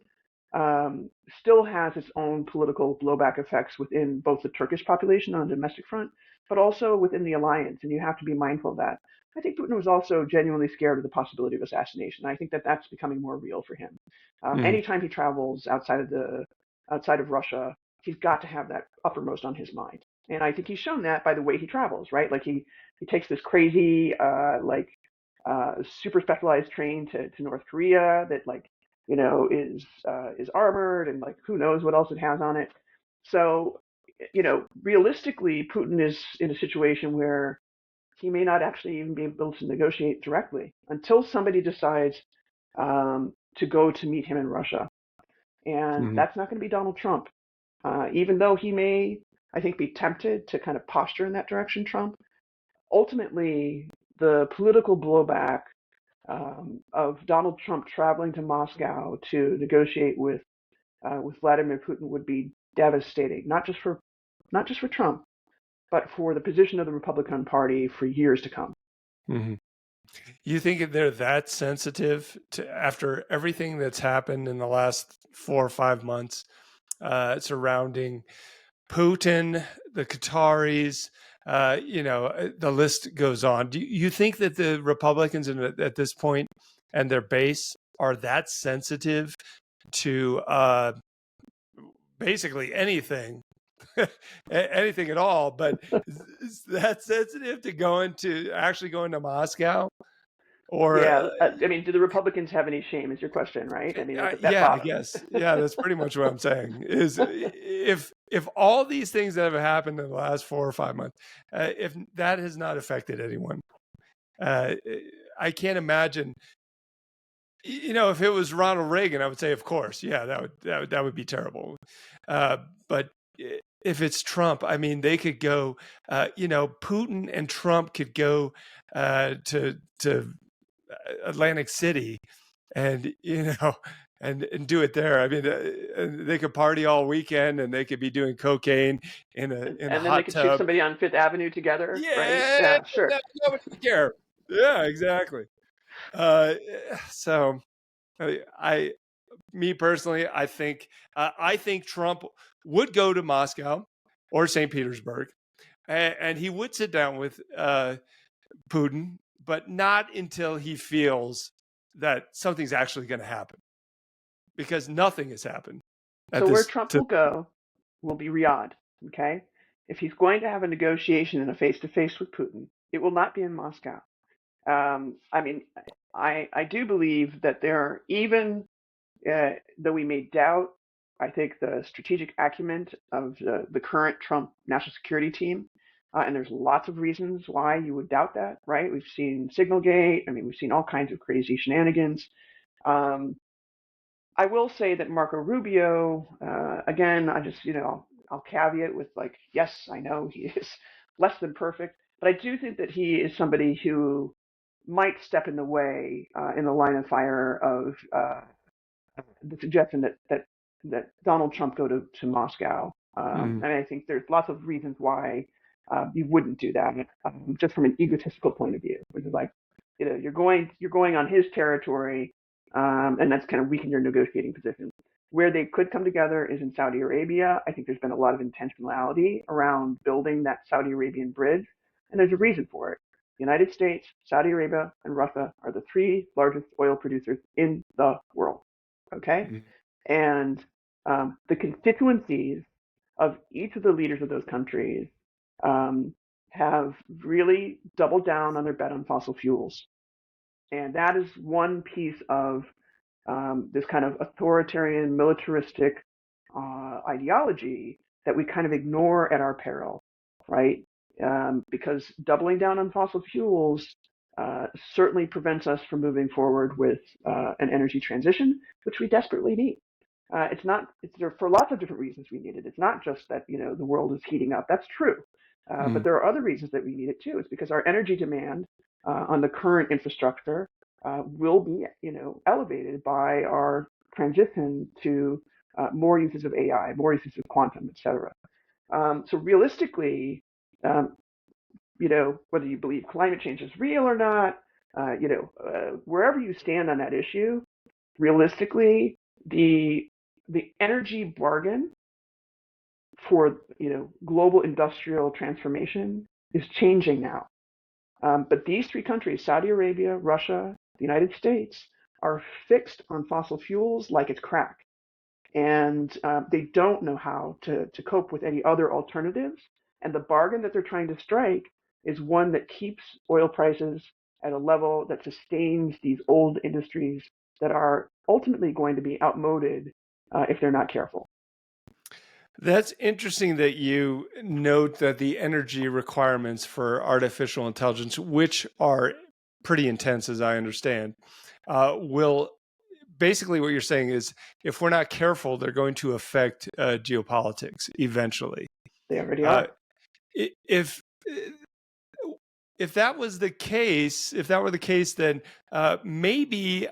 still has its own political blowback effects within both the Turkish population on the domestic front, but also within the alliance, and you have to be mindful of that. I think Putin was also genuinely scared of the possibility of assassination. I think that that's becoming more real for him. Anytime he travels outside of Russia, he's got to have that uppermost on his mind. And I think he's shown that by the way he travels, right? Like he takes this crazy, super specialized train to North Korea that is armored, and like who knows what else it has on it. So, realistically, Putin is in a situation where he may not actually even be able to negotiate directly until somebody decides to go to meet him in Russia. And that's not going to be Donald Trump. Even though he may, I think, be tempted to kind of posture in that direction, Trump, ultimately, the political blowback of Donald Trump traveling to Moscow to negotiate with Vladimir Putin would be devastating, not just for Trump, but for the position of the Republican Party for years to come. Mm-hmm. You think they're that sensitive to, after everything that's happened in the last 4 or 5 months surrounding Putin, the Qataris, the list goes on. Do you think that the Republicans at this point and their base are that sensitive to basically anything, anything at all, but is that sensitive to actually going to Moscow? Or yeah, I mean, do the Republicans have any shame? Is your question, right? I mean, I guess. Yeah, that's pretty much what I'm saying. Is if all these things that have happened in the last 4 or 5 months, if that has not affected anyone, I can't imagine. If it was Ronald Reagan, I would say, of course, yeah, that would be terrible. But if it's Trump, I mean, they could go. Putin and Trump could go to Atlantic City, and and do it there. I mean, they could party all weekend, and they could be doing cocaine in a hot tub. And then they could shoot somebody on Fifth Avenue together. Yeah, right? Yeah, sure. Nobody would care. Yeah, exactly. So I me personally, I think Trump would go to Moscow or St. Petersburg, and he would sit down with Putin, but not until he feels that something's actually going to happen, because nothing has happened. So where Trump will go will be Riyadh, okay? If he's going to have a negotiation and a face-to-face with Putin, it will not be in Moscow. I mean, I do believe that there are, even though we may doubt, I think, the strategic acumen of the current Trump national security team, and there's lots of reasons why you would doubt that, right? We've seen Signalgate. I mean, we've seen all kinds of crazy shenanigans. I will say that Marco Rubio, again, I'll caveat with, like, yes, I know he is less than perfect, but I do think that he is somebody who might step in the way, in the line of fire of the suggestion that Donald Trump go to Moscow. And I think there's lots of reasons why you wouldn't do that, just from an egotistical point of view, which is like, you're going on his territory, and that's kind of weaken your negotiating position. Where they could come together is in Saudi Arabia. I think there's been a lot of intentionality around building that Saudi Arabian bridge, and there's a reason for it. The United States, Saudi Arabia, and Russia are the three largest oil producers in the world. Okay? Mm-hmm. And the constituencies of each of the leaders of those countries have really doubled down on their bet on fossil fuels. And that is one piece of this kind of authoritarian, militaristic ideology that we kind of ignore at our peril, right? Because doubling down on fossil fuels certainly prevents us from moving forward with an energy transition, which we desperately need. It's there for lots of different reasons we need it. It's not just that, the world is heating up. That's true. But there are other reasons that we need it too. It's because our energy demand on the current infrastructure will be, elevated by our transition to more uses of AI, more uses of quantum, et cetera. So realistically, whether you believe climate change is real or not, wherever you stand on that issue, realistically, the energy bargain for global industrial transformation is changing now. But these three countries, Saudi Arabia, Russia, the United States, are fixed on fossil fuels like it's crack. And they don't know how to cope with any other alternatives. And the bargain that they're trying to strike is one that keeps oil prices at a level that sustains these old industries that are ultimately going to be outmoded if they're not careful. That's interesting that you note that the energy requirements for artificial intelligence, which are pretty intense, as I understand, will basically, what you're saying is, if we're not careful, they're going to affect geopolitics eventually. They already are. If that was the case, then maybe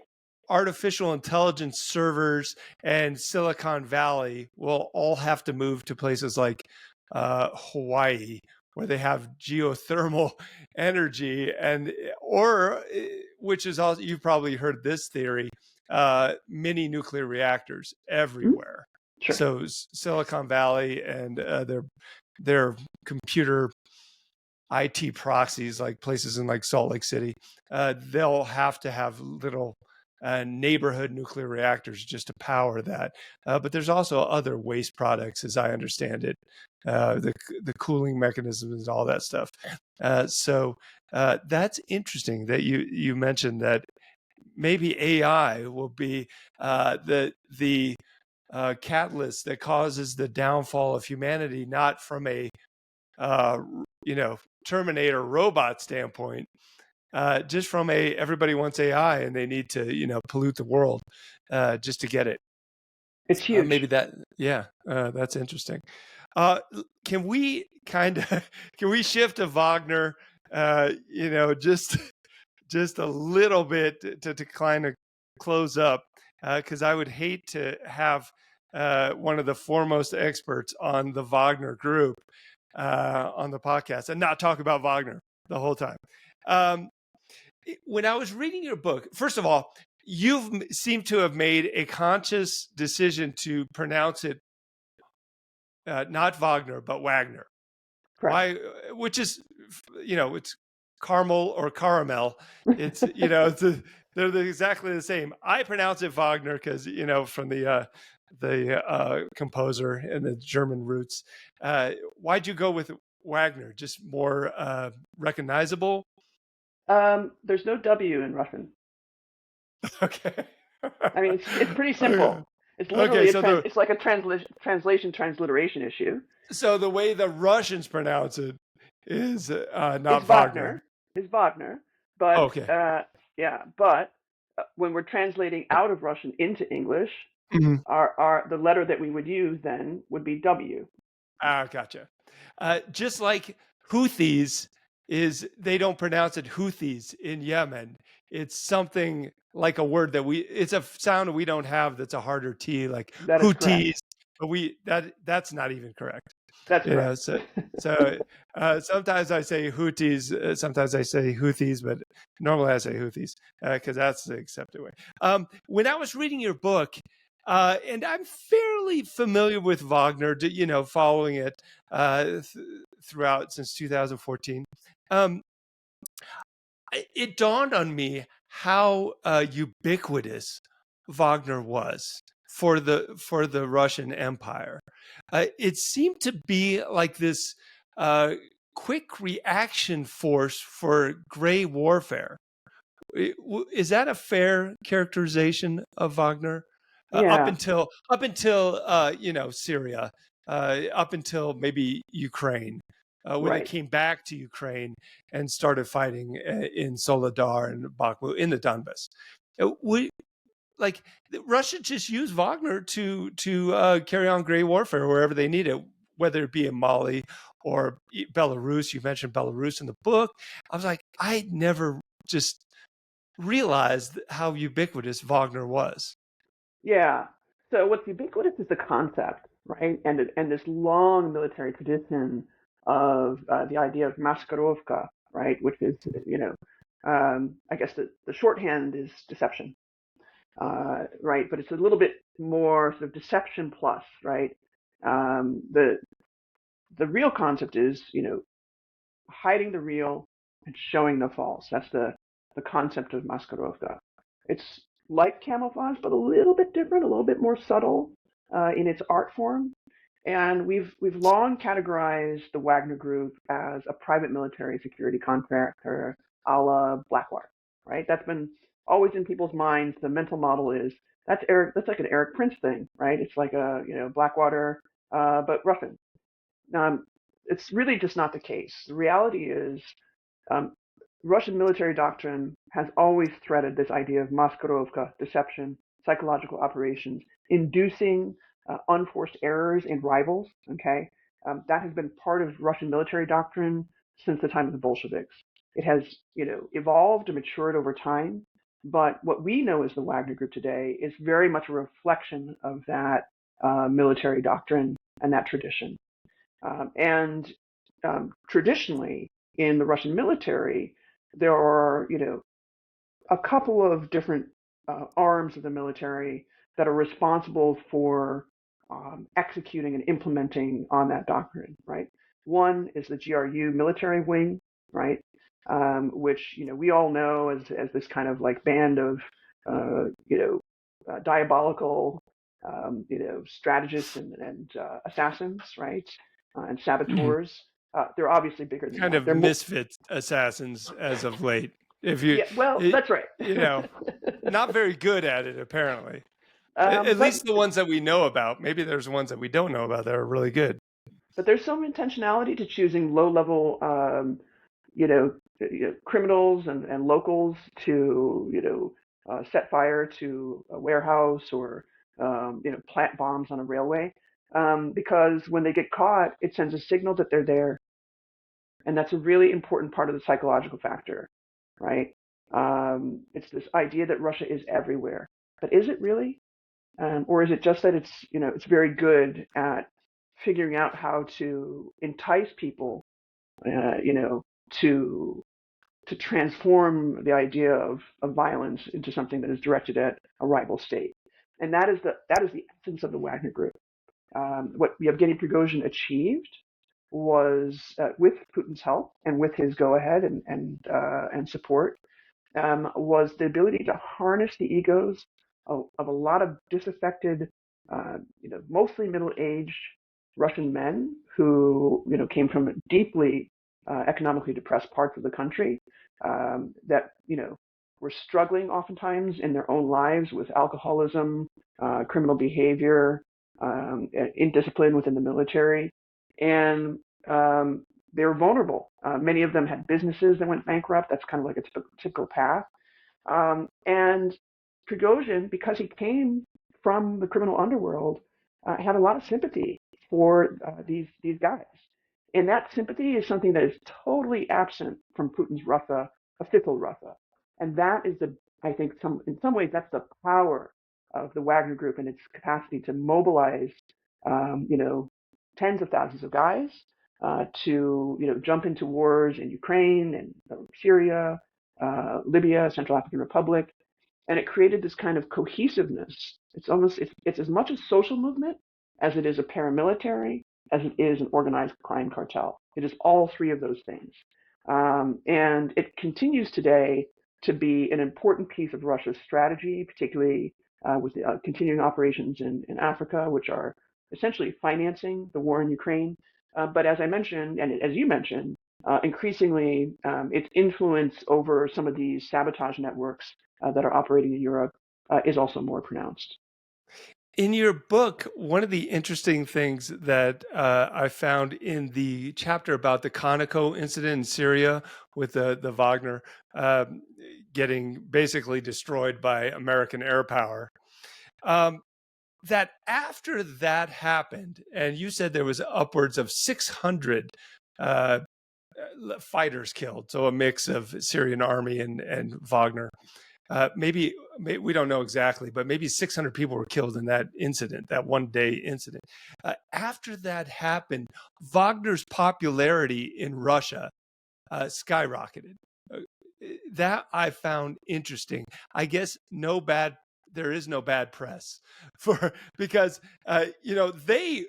artificial intelligence servers and Silicon Valley will all have to move to places like Hawaii, where they have geothermal energy, or which is also, you've probably heard this theory, mini nuclear reactors everywhere. Sure. So Silicon Valley and their computer IT proxies, like places in like Salt Lake City, they'll have to have little neighborhood nuclear reactors just to power that. But there's also other waste products, as I understand it, the cooling mechanisms and all that stuff. So that's interesting that you mentioned that maybe AI will be the catalyst that causes the downfall of humanity, not from a Terminator robot standpoint, just from everybody wants AI and they need to pollute the world just to get it. It's huge. Maybe that's interesting. Can we shift to Wagner? Just a little bit to kind of close up, because I would hate to have one of the foremost experts on the Wagner Group on the podcast and not talk about Wagner the whole time. When I was reading your book, first of all, you've seemed to have made a conscious decision to pronounce it not Wagner, but Wagner. Correct. Why? Which is, it's caramel or caramel. It's, they're exactly the same. I pronounce it Wagner because, from the composer and the German roots. Why'd you go with Wagner? Just more recognizable? There's no W in Russian. Okay. I mean, it's pretty simple. Okay. It's literally Okay, it's like a transliteration issue. So the way the Russians pronounce it is not It's Wagner. It's Wagner, but okay. But when we're translating out of Russian into English, the letter that we would use then would be W. Gotcha. Just like Houthis they don't pronounce it Houthis in Yemen. It's something like a word it's a sound we don't have that's a harder T, like that is Houthis. correct. But that's not even correct. That's correct. So sometimes I say Houthis, sometimes I say Houthis, but normally I say Houthis because that's the accepted way. When I was reading your book, and I'm fairly familiar with Wagner, following it throughout since 2014. It dawned on me how ubiquitous Wagner was for the Russian Empire. It seemed to be like this quick reaction force for gray warfare. Is that a fair characterization of Wagner? Yeah. Up until Syria, up until maybe Ukraine, when they came back to Ukraine and started fighting in Soledar and Bakhmut in the Donbass. Russia just used Wagner to carry on gray warfare wherever they need it, whether it be in Mali or Belarus. You mentioned Belarus in the book. I was like, I never just realized how ubiquitous Wagner was. Yeah. So what's ubiquitous is the concept, right? And this long military tradition of the idea of maskirovka, right? Which is, I guess the shorthand is deception, right? But it's a little bit more sort of deception plus, right? The real concept is, hiding the real and showing the false. That's the concept of maskirovka. It's like camouflage, but a little bit different, a little bit more subtle in its art form. And we've long categorized the Wagner Group as a private military security contractor a la Blackwater, right? That's been always in people's minds. The mental model is that's like an Eric Prince thing, right? It's like a Blackwater, but Russian. It's really just not the case. The reality is Russian military doctrine has always threaded this idea of maskirovka, deception, psychological operations, inducing unforced errors in rivals. Okay, that has been part of Russian military doctrine since the time of the Bolsheviks. It has, evolved and matured over time. But what we know as the Wagner Group today is very much a reflection of that military doctrine and that tradition. Traditionally, in the Russian military, there are, a couple of different arms of the military that are responsible for executing and implementing on that doctrine, right? One is the GRU military wing, right? Which, we all know as this kind of like band of, diabolical, strategists and assassins, right? And saboteurs. They're obviously bigger than kind that. of They're misfit assassins as of late. If you, that's right. Not very good at it apparently. At least the ones that we know about. Maybe there's ones that we don't know about that are really good. But there's some intentionality to choosing low-level, criminals and locals to, set fire to a warehouse or, plant bombs on a railway. Because when they get caught, it sends a signal that they're there. And that's a really important part of the psychological factor, right? It's this idea that Russia is everywhere. But is it really? Or is it just that it's very good at figuring out how to entice people, to to transform the idea of violence into something that is directed at a rival state. And that is the essence of the Wagner Group. What Yevgeny Prigozhin achieved was, with Putin's help and with his go-ahead and support, was the ability to harness the egos of a lot of disaffected, mostly middle-aged Russian men who, came from deeply economically depressed parts of the country, that, were struggling oftentimes in their own lives with alcoholism, criminal behavior, indiscipline within the military, and they were vulnerable. Many of them had businesses that went bankrupt. That's kind of like a typical path. And Prigozhin, because he came from the criminal underworld, had a lot of sympathy for these guys. And that sympathy is something that is totally absent from Putin's Russia, official Russia. And that is I think in some ways, that's the power of the Wagner Group and its capacity to mobilize, tens of thousands of guys to, jump into wars in Ukraine and Syria, Libya, Central African Republic. And it created this kind of cohesiveness. It's as much a social movement as it is a paramilitary, as it is an organized crime cartel. It is all three of those things. And it continues today to be an important piece of Russia's strategy, particularly with the continuing operations in Africa, which are essentially financing the war in Ukraine. But as I mentioned, and as you mentioned, increasingly its influence over some of these sabotage networks that are operating in Europe is also more pronounced. In your book, one of the interesting things that I found in the chapter about the Conoco incident in Syria with the Wagner getting basically destroyed by American air power, that after that happened, and you said there was upwards of 600 fighters killed, so a mix of Syrian army and Wagner. Maybe we don't know exactly, but maybe 600 people were killed in that incident, that one-day incident. After that happened, Wagner's popularity in Russia skyrocketed. That I found interesting. I guess there is no bad press because they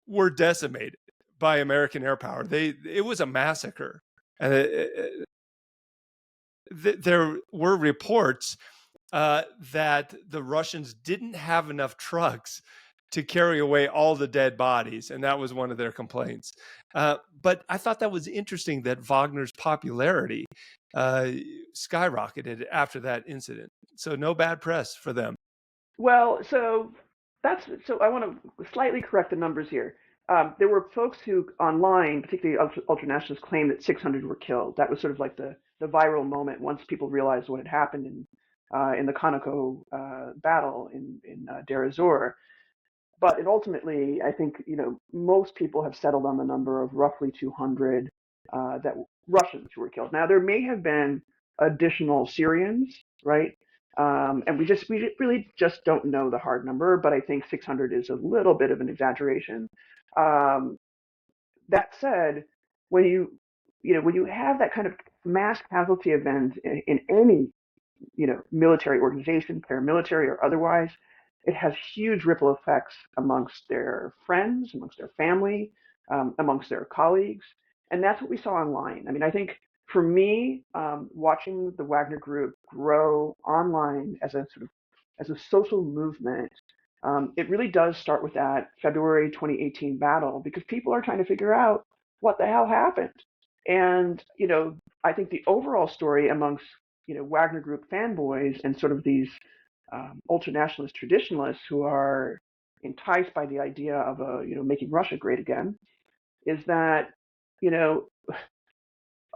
were decimated by American air power. It was a massacre. There were reports that the Russians didn't have enough trucks to carry away all the dead bodies, and that was one of their complaints. But I thought that was interesting that Wagner's popularity skyrocketed after that incident. So no bad press for them. Well, so I want to slightly correct the numbers here. There were folks who online, particularly ultranationalists, claimed that 600 were killed. That was sort of like the viral moment once people realized what had happened in the Conoco battle in Deir ez-Zor. But ultimately, I think most people have settled on the number of roughly 200 that Russians who were killed. Now there may have been additional Syrians, right? And we really just don't know the hard number, but I think 600 is a little bit of an exaggeration. That said, when you have that kind of mass casualty event in any military organization, paramilitary or otherwise, it has huge ripple effects amongst their friends, amongst their family, amongst their colleagues, and that's what we saw online. I mean, I think for me, watching the Wagner Group grow online as a social movement, it really does start with that February 2018 battle because people are trying to figure out what the hell happened. And I think the overall story amongst Wagner Group fanboys and sort of these ultranationalist traditionalists who are enticed by the idea of making Russia great again is that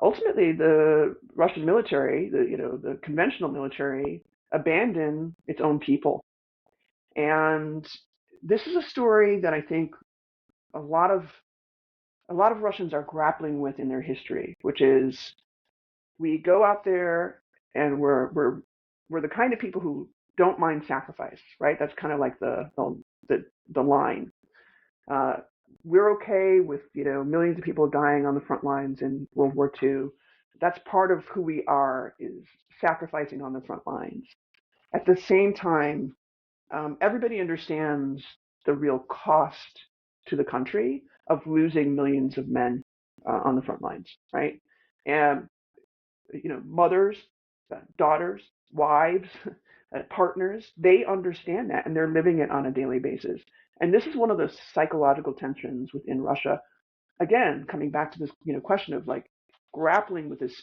ultimately the Russian military, the conventional military, abandoned its own people. And this is a story that I think a lot of Russians are grappling with in their history, which is we go out there and we're the kind of people who don't mind sacrifice, right? That's kind of like the line. We're okay with millions of people dying on the front lines in World War II. that's part of who we are, is sacrificing on the front lines. At the same time, everybody understands the real cost to the country of losing millions of men on the front lines, right? And mothers, daughters, wives, partners, they understand that, and they're living it on a daily basis. And this is one of the psychological tensions within Russia. Again, coming back to this, question of like grappling with this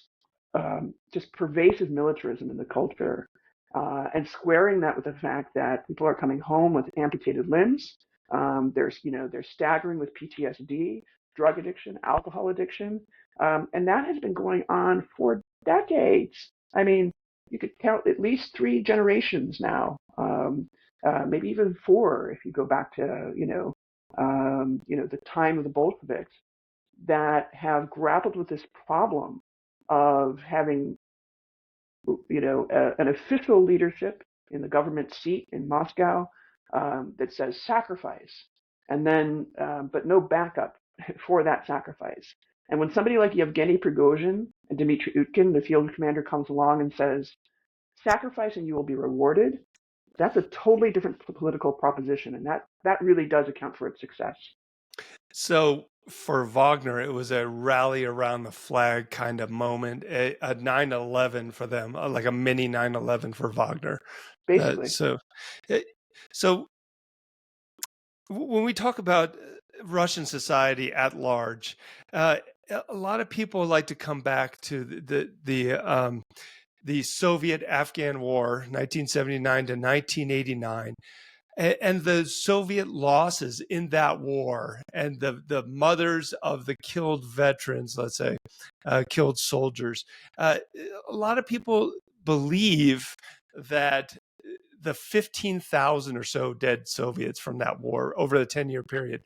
just pervasive militarism in the culture, and squaring that with the fact that people are coming home with amputated limbs. They're staggering with PTSD, drug addiction, alcohol addiction, and that has been going on for decades. I mean, you could count at least 3 generations now, maybe even 4 if you go back to the time of the Bolsheviks, that have grappled with this problem of having an official leadership in the government seat in Moscow that says sacrifice, and then but no backup for that sacrifice. And when somebody like Yevgeny Prigozhin and Dmitry Utkin, the field commander, comes along and says, sacrifice and you will be rewarded, that's a totally different political proposition, and that really does account for its success. So for Wagner, it was a rally around the flag kind of moment, a 9/11 for them, like a mini 9/11 for Wagner. Basically. So when we talk about Russian society at large, a lot of people like to come back to the Soviet-Afghan War, 1979 to 1989. And the Soviet losses in that war, and the mothers of the killed veterans, let's say, killed soldiers. A lot of people believe that the 15,000 or so dead Soviets from that war over the 10-year period,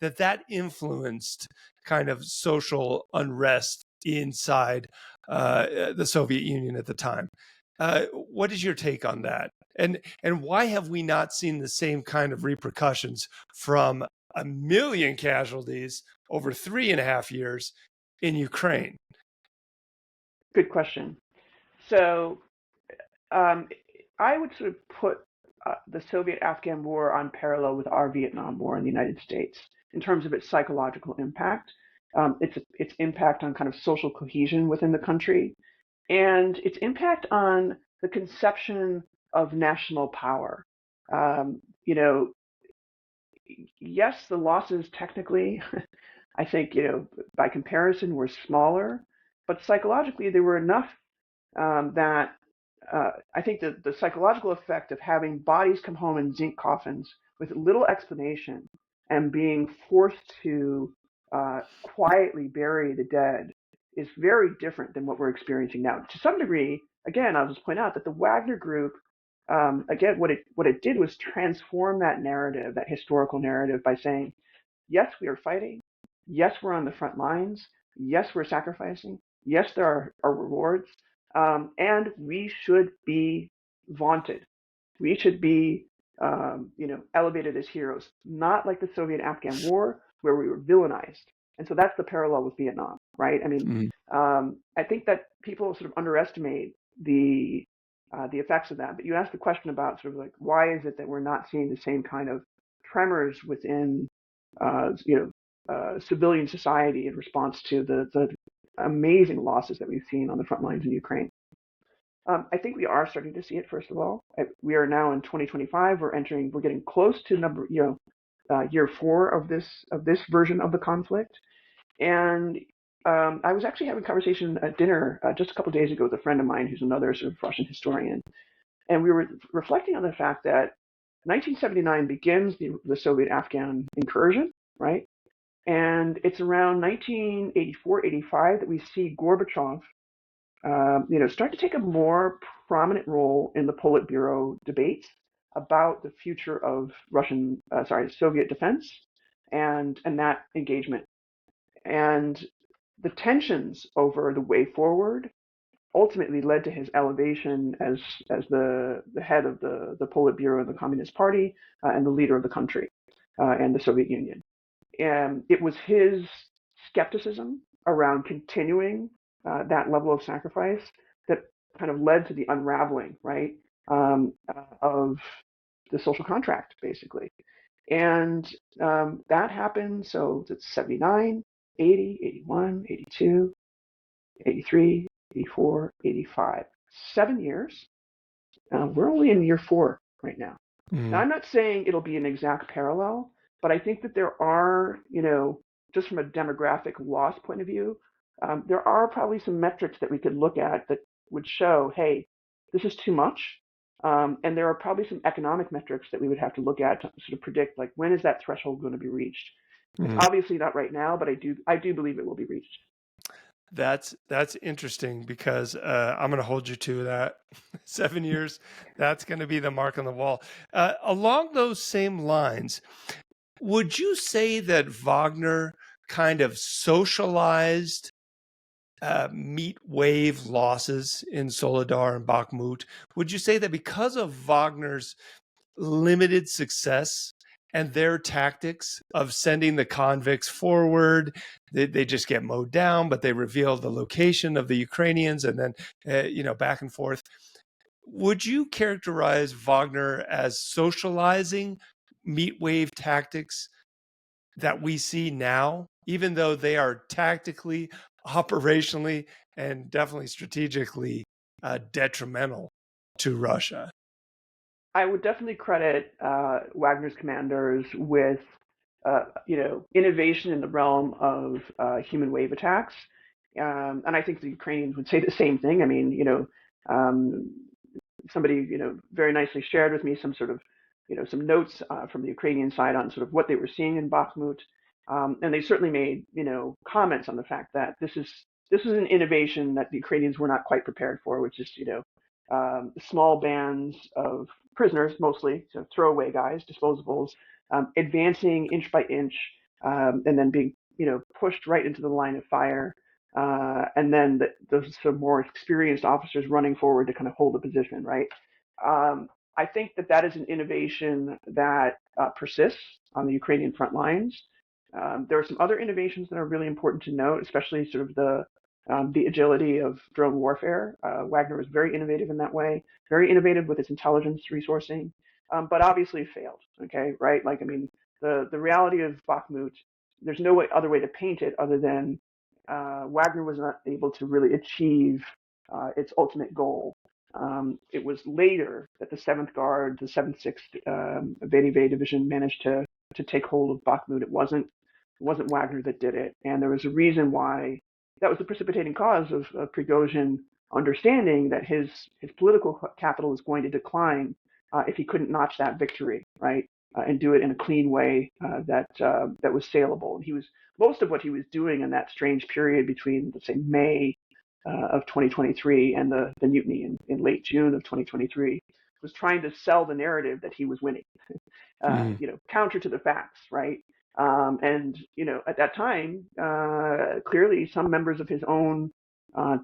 that influenced kind of social unrest inside the Soviet Union at the time. What is your take on that? And why have we not seen the same kind of repercussions from 1 million casualties over 3.5 years in Ukraine? Good question. So I would sort of put the Soviet-Afghan War on parallel with our Vietnam War in the United States in terms of its psychological impact, its impact on kind of social cohesion within the country, and its impact on the conception of national power. Yes, the losses technically, I think, by comparison, were smaller, but psychologically they were enough that I think that the psychological effect of having bodies come home in zinc coffins with little explanation and being forced to quietly bury the dead is very different than what we're experiencing now. To some degree, again, I'll just point out that the Wagner Group, again, what it did was transform that narrative, that historical narrative, by saying, yes, we are fighting. Yes, we're on the front lines. Yes, we're sacrificing. Yes, there are rewards. And we should be vaunted. We should be, elevated as heroes, not like the Soviet-Afghan War, where we were villainized. And so that's the parallel with Vietnam, right? I mean, I think that people sort of underestimate the effects of that. But you asked the question about sort of like, why is it that we're not seeing the same kind of tremors within, civilian society in response to the amazing losses that we've seen on the front lines in Ukraine? I think we are starting to see it. First of all, we are now in 2025. We're getting close to year 4 of this version of the conflict. And I was actually having a conversation at dinner just a couple of days ago with a friend of mine who's another sort of Russian historian, and we were reflecting on the fact that 1979 begins the Soviet-Afghan incursion, right? And it's around 1984-85 that we see Gorbachev, start to take a more prominent role in the Politburo debates about the future of Soviet defense and that engagement. And the tensions over the way forward ultimately led to his elevation as the head of the Politburo of the Communist Party and the leader of the country and the Soviet Union. And it was his skepticism around continuing that level of sacrifice that kind of led to the unraveling, right, of the social contract, basically. And that happened, so it's 79, 80, 81, 82, 83, 84, 85. 7 years. We're only in year 4 right now. Now, I'm not saying it'll be an exact parallel, but I think that there are, just from a demographic loss point of view, there are probably some metrics that we could look at that would show, hey, this is too much. And there are probably some economic metrics that we would have to look at to sort of predict, like, when is that threshold going to be reached? It's obviously not right now, but I do believe it will be reached. That's interesting because I'm going to hold you to that. 7 years, that's going to be the mark on the wall. Along those same lines, would you say that Wagner kind of socialized meat wave losses in Soledar and Bakhmut? Would you say that because of Wagner's limited success and their tactics of sending the convicts forward, they just get mowed down, but they reveal the location of the Ukrainians and then, back and forth. Would you characterize Wagner as socializing meat wave tactics that we see now, even though they are tactically, operationally, and definitely strategically detrimental to Russia? I would definitely credit Wagner's commanders with, innovation in the realm of human wave attacks, and I think the Ukrainians would say the same thing. I mean, um, somebody, very nicely shared with me some sort of, some notes from the Ukrainian side on sort of what they were seeing in Bakhmut, and they certainly made, comments on the fact that this is an innovation that the Ukrainians were not quite prepared for, which is, small bands of prisoners, mostly, so throwaway guys, disposables, advancing inch by inch, and then being, pushed right into the line of fire. And then those sort of more experienced officers running forward to kind of hold the position, right? I think that is an innovation that persists on the Ukrainian front lines. There are some other innovations that are really important to note, especially sort of the agility of drone warfare. Wagner was very innovative in that way, very innovative with its intelligence resourcing, but obviously failed. Okay, right? Like, I mean, the reality of Bakhmut, there's no other way to paint it other than Wagner was not able to really achieve its ultimate goal. It was later that the 7th Guard, the 7th, 6th VDV division managed to take hold of Bakhmut. It wasn't Wagner that did it, and there was a reason why. That was the precipitating cause of Prigozhin understanding that his political capital is going to decline if he couldn't notch that victory, right, and do it in a clean way that was saleable. And most of what he was doing in that strange period between, let's say, May of 2023 and the mutiny in late June of 2023 was trying to sell the narrative that he was winning, counter to the facts, right? And at that time, clearly some members of his own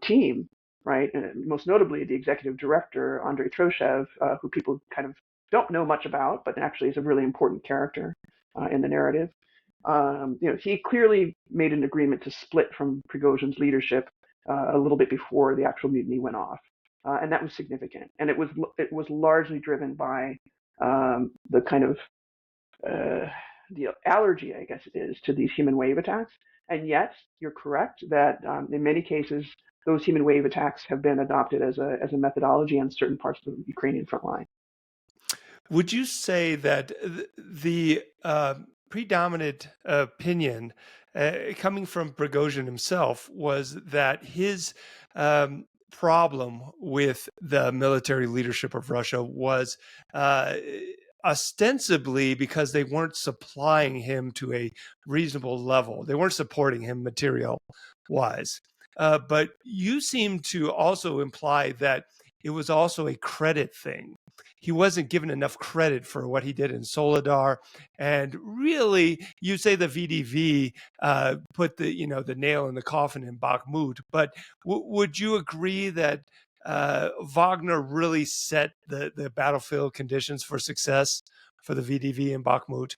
team, right, and most notably the executive director Andrei Troshev, who people kind of don't know much about, but actually is a really important character in the narrative. He clearly made an agreement to split from Prigozhin's leadership a little bit before the actual mutiny went off, and that was significant. And it was largely driven by the kind of the allergy, I guess it is, to these human wave attacks. And yet, you're correct that in many cases, those human wave attacks have been adopted as a methodology on certain parts of the Ukrainian front line. Would you say that the predominant opinion coming from Prigozhin himself was that his problem with the military leadership of Russia was ostensibly because they weren't supplying him to a reasonable level. They weren't supporting him material-wise. But you seem to also imply that it was also a credit thing. He wasn't given enough credit for what he did in Soledar, and really, you say the VDV put the nail in the coffin in Bakhmut. But would you agree that Wagner really set the battlefield conditions for success for the VDV in Bakhmut?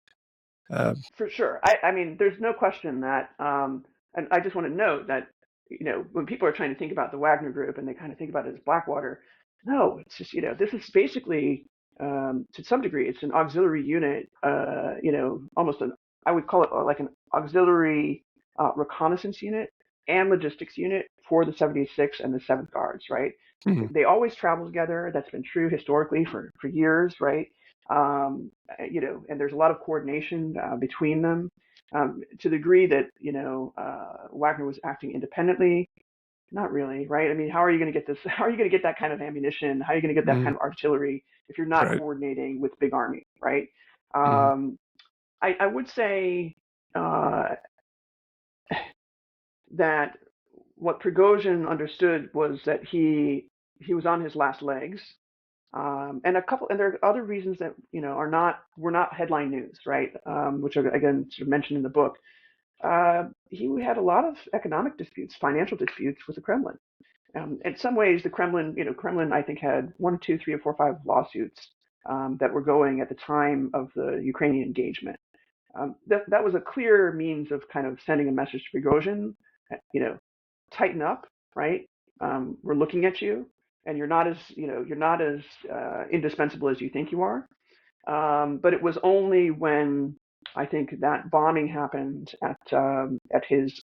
For sure. I mean, there's no question that, and I just want to note that when people are trying to think about the Wagner Group and they kind of think about it as Blackwater, no, it's just, this is basically, to some degree, it's an auxiliary unit, almost I would call it like an auxiliary reconnaissance unit and logistics unit for the 76th and the 7th Guards, right? Hmm. They always travel together. That's been true historically for years, right? And there's a lot of coordination between them. To the degree that Wagner was acting independently, not really, right? I mean, how are you going to get this? How are you going to get that kind of ammunition? How are you going to get that Hmm. kind of artillery if you're not Right. coordinating with big army, right? Hmm. Um, I would say uh, that what Prigozhin understood was that he was on his last legs, and there are other reasons that were not headline news, right? Which are again sort of mentioned in the book. He had a lot of economic disputes, financial disputes with the Kremlin. In some ways, the Kremlin, I think, had one, two, three, or four, five lawsuits that were going at the time of the Ukrainian engagement. That was a clear means of kind of sending a message to Prigozhin, you know, tighten up, right? We're looking at you, and you're not as indispensable as you think you are. But it was only when I think that bombing happened at his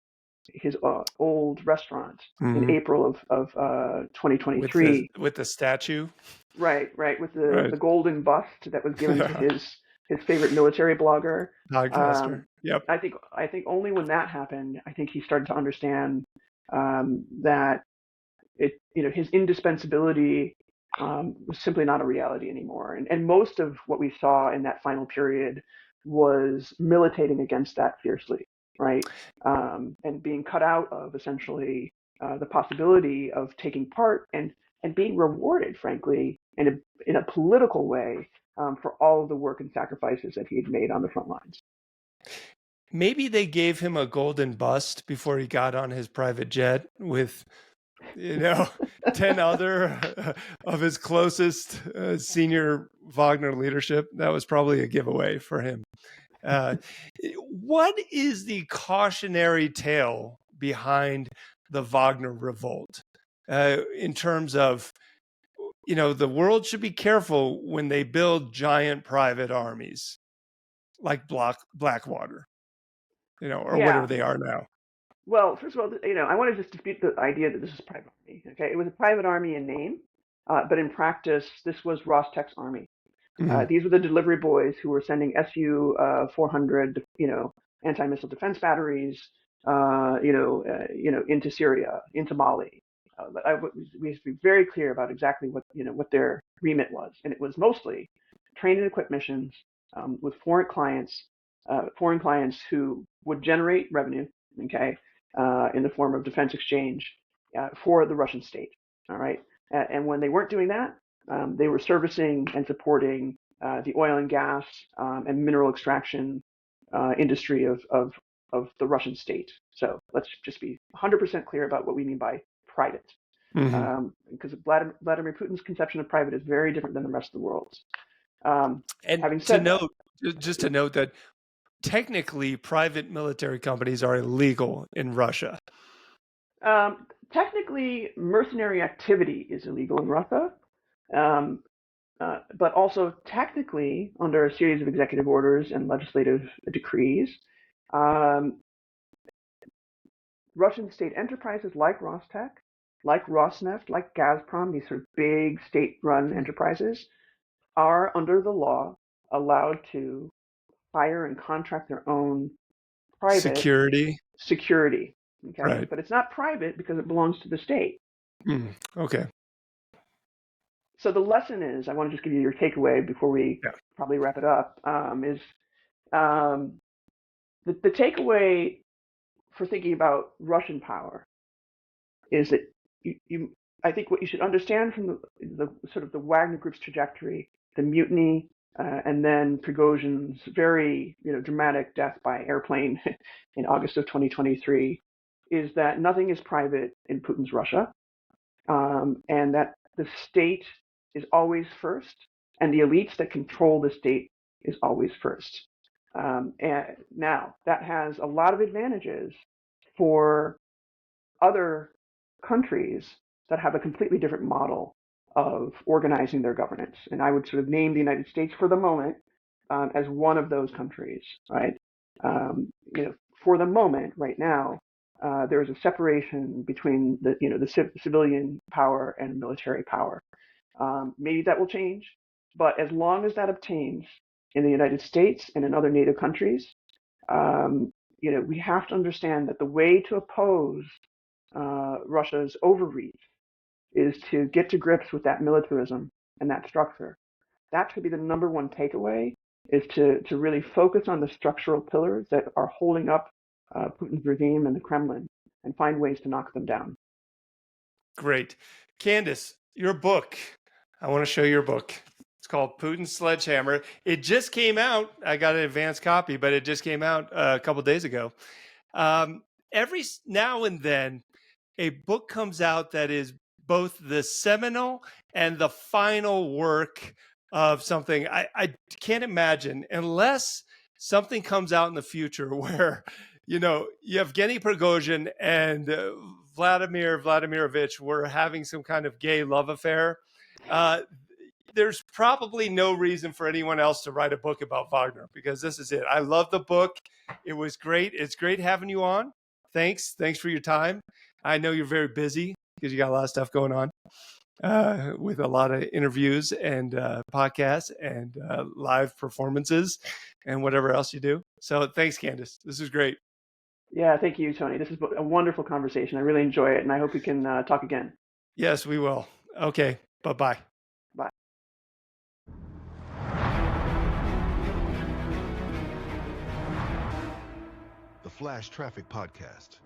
old restaurant in Hmm. April of With 2023. the statue. Right, with Right. the golden bust that was given to his favorite military blogger. Dogcaster. Yep. I think only when that happened, I think he started to understand that his indispensability was simply not a reality anymore. And most of what we saw in that final period was militating against that fiercely, right? And being cut out of essentially the possibility of taking part and being rewarded, frankly, in a political way for all of the work and sacrifices that he had made on the front lines. Maybe they gave him a golden bust before he got on his private jet with, you know, 10 other of his closest senior Wagner leadership. That was probably a giveaway for him. Uh, what is the cautionary tale behind the Wagner revolt in terms of, the world should be careful when they build giant private armies like Blackwater, or whatever Yeah. they are now? Well, first of all, I want to just dispute the idea that this is a private army. Okay, it was a private army in name, but in practice, this was Rostech's army. Mm-hmm. These were the delivery boys who were sending Su 400, anti-missile defense batteries, into Syria, into Mali. We have to be very clear about exactly what their remit was, and it was mostly train and equip missions with foreign clients who would generate revenue, okay, in the form of defense exchange for the Russian state. All right, and when they weren't doing that, they were servicing and supporting the oil and gas and mineral extraction industry of the Russian state. So let's just be 100% clear about what we mean by private. Mm-hmm. Because Vladimir Putin's conception of private is very different than the rest of the world's. And Having said that, just to note that technically private military companies are illegal in Russia. technically, mercenary activity is illegal in Russia. Um, but also technically, under a series of executive orders and legislative decrees, um, Russian state enterprises like Rostech, like Rosneft, like Gazprom, these sort of big state-run enterprises, are under the law allowed to hire and contract their own private Security. security. Okay, Right. but it's not private because it belongs to the state. Okay. So the lesson is, I want to just give you your takeaway before we Yeah. probably wrap it up. Is um, the takeaway for thinking about Russian power is that I think what you should understand from the sort of the Wagner Group's trajectory, the mutiny, and then Prigozhin's very dramatic death by airplane in August of 2023, is that nothing is private in Putin's Russia, and that the state is always first, and the elites that control the state is always first. And now that has a lot of advantages for other countries that have a completely different model of organizing their governance. And I would sort of name the United States for the moment as one of those countries, right? For the moment, right now, there is a separation between the civilian power and military power. Maybe that will change, but as long as that obtains in the United States and in other NATO countries, we have to understand that the way to oppose Russia's overreach is to get to grips with that militarism and that structure. That should be the number one takeaway, is to really focus on the structural pillars that are holding up Putin's regime and the Kremlin and find ways to knock them down. Great. Candace, your book. I want to show your book. It's called Putin's Sledgehammer. It just came out. I got an advanced copy, but it just came out a couple of days ago. Every now and then, a book comes out that is both the seminal and the final work of something. I can't imagine, unless something comes out in the future where, Yevgeny Prigozhin and Vladimir Vladimirovich were having some kind of gay love affair. There's probably no reason for anyone else to write a book about Wagner, because this is it. I love the book. It was great. It's great having you on. Thanks for your time. I know you're very busy because you got a lot of stuff going on with a lot of interviews and podcasts and live performances and whatever else you do. So thanks, Candace. This is great. Yeah, thank you, Tony. This is a wonderful conversation. I really enjoy it, and I hope we can talk again. Yes, we will. Okay, bye-bye. Bye. The Flash Traffic Podcast.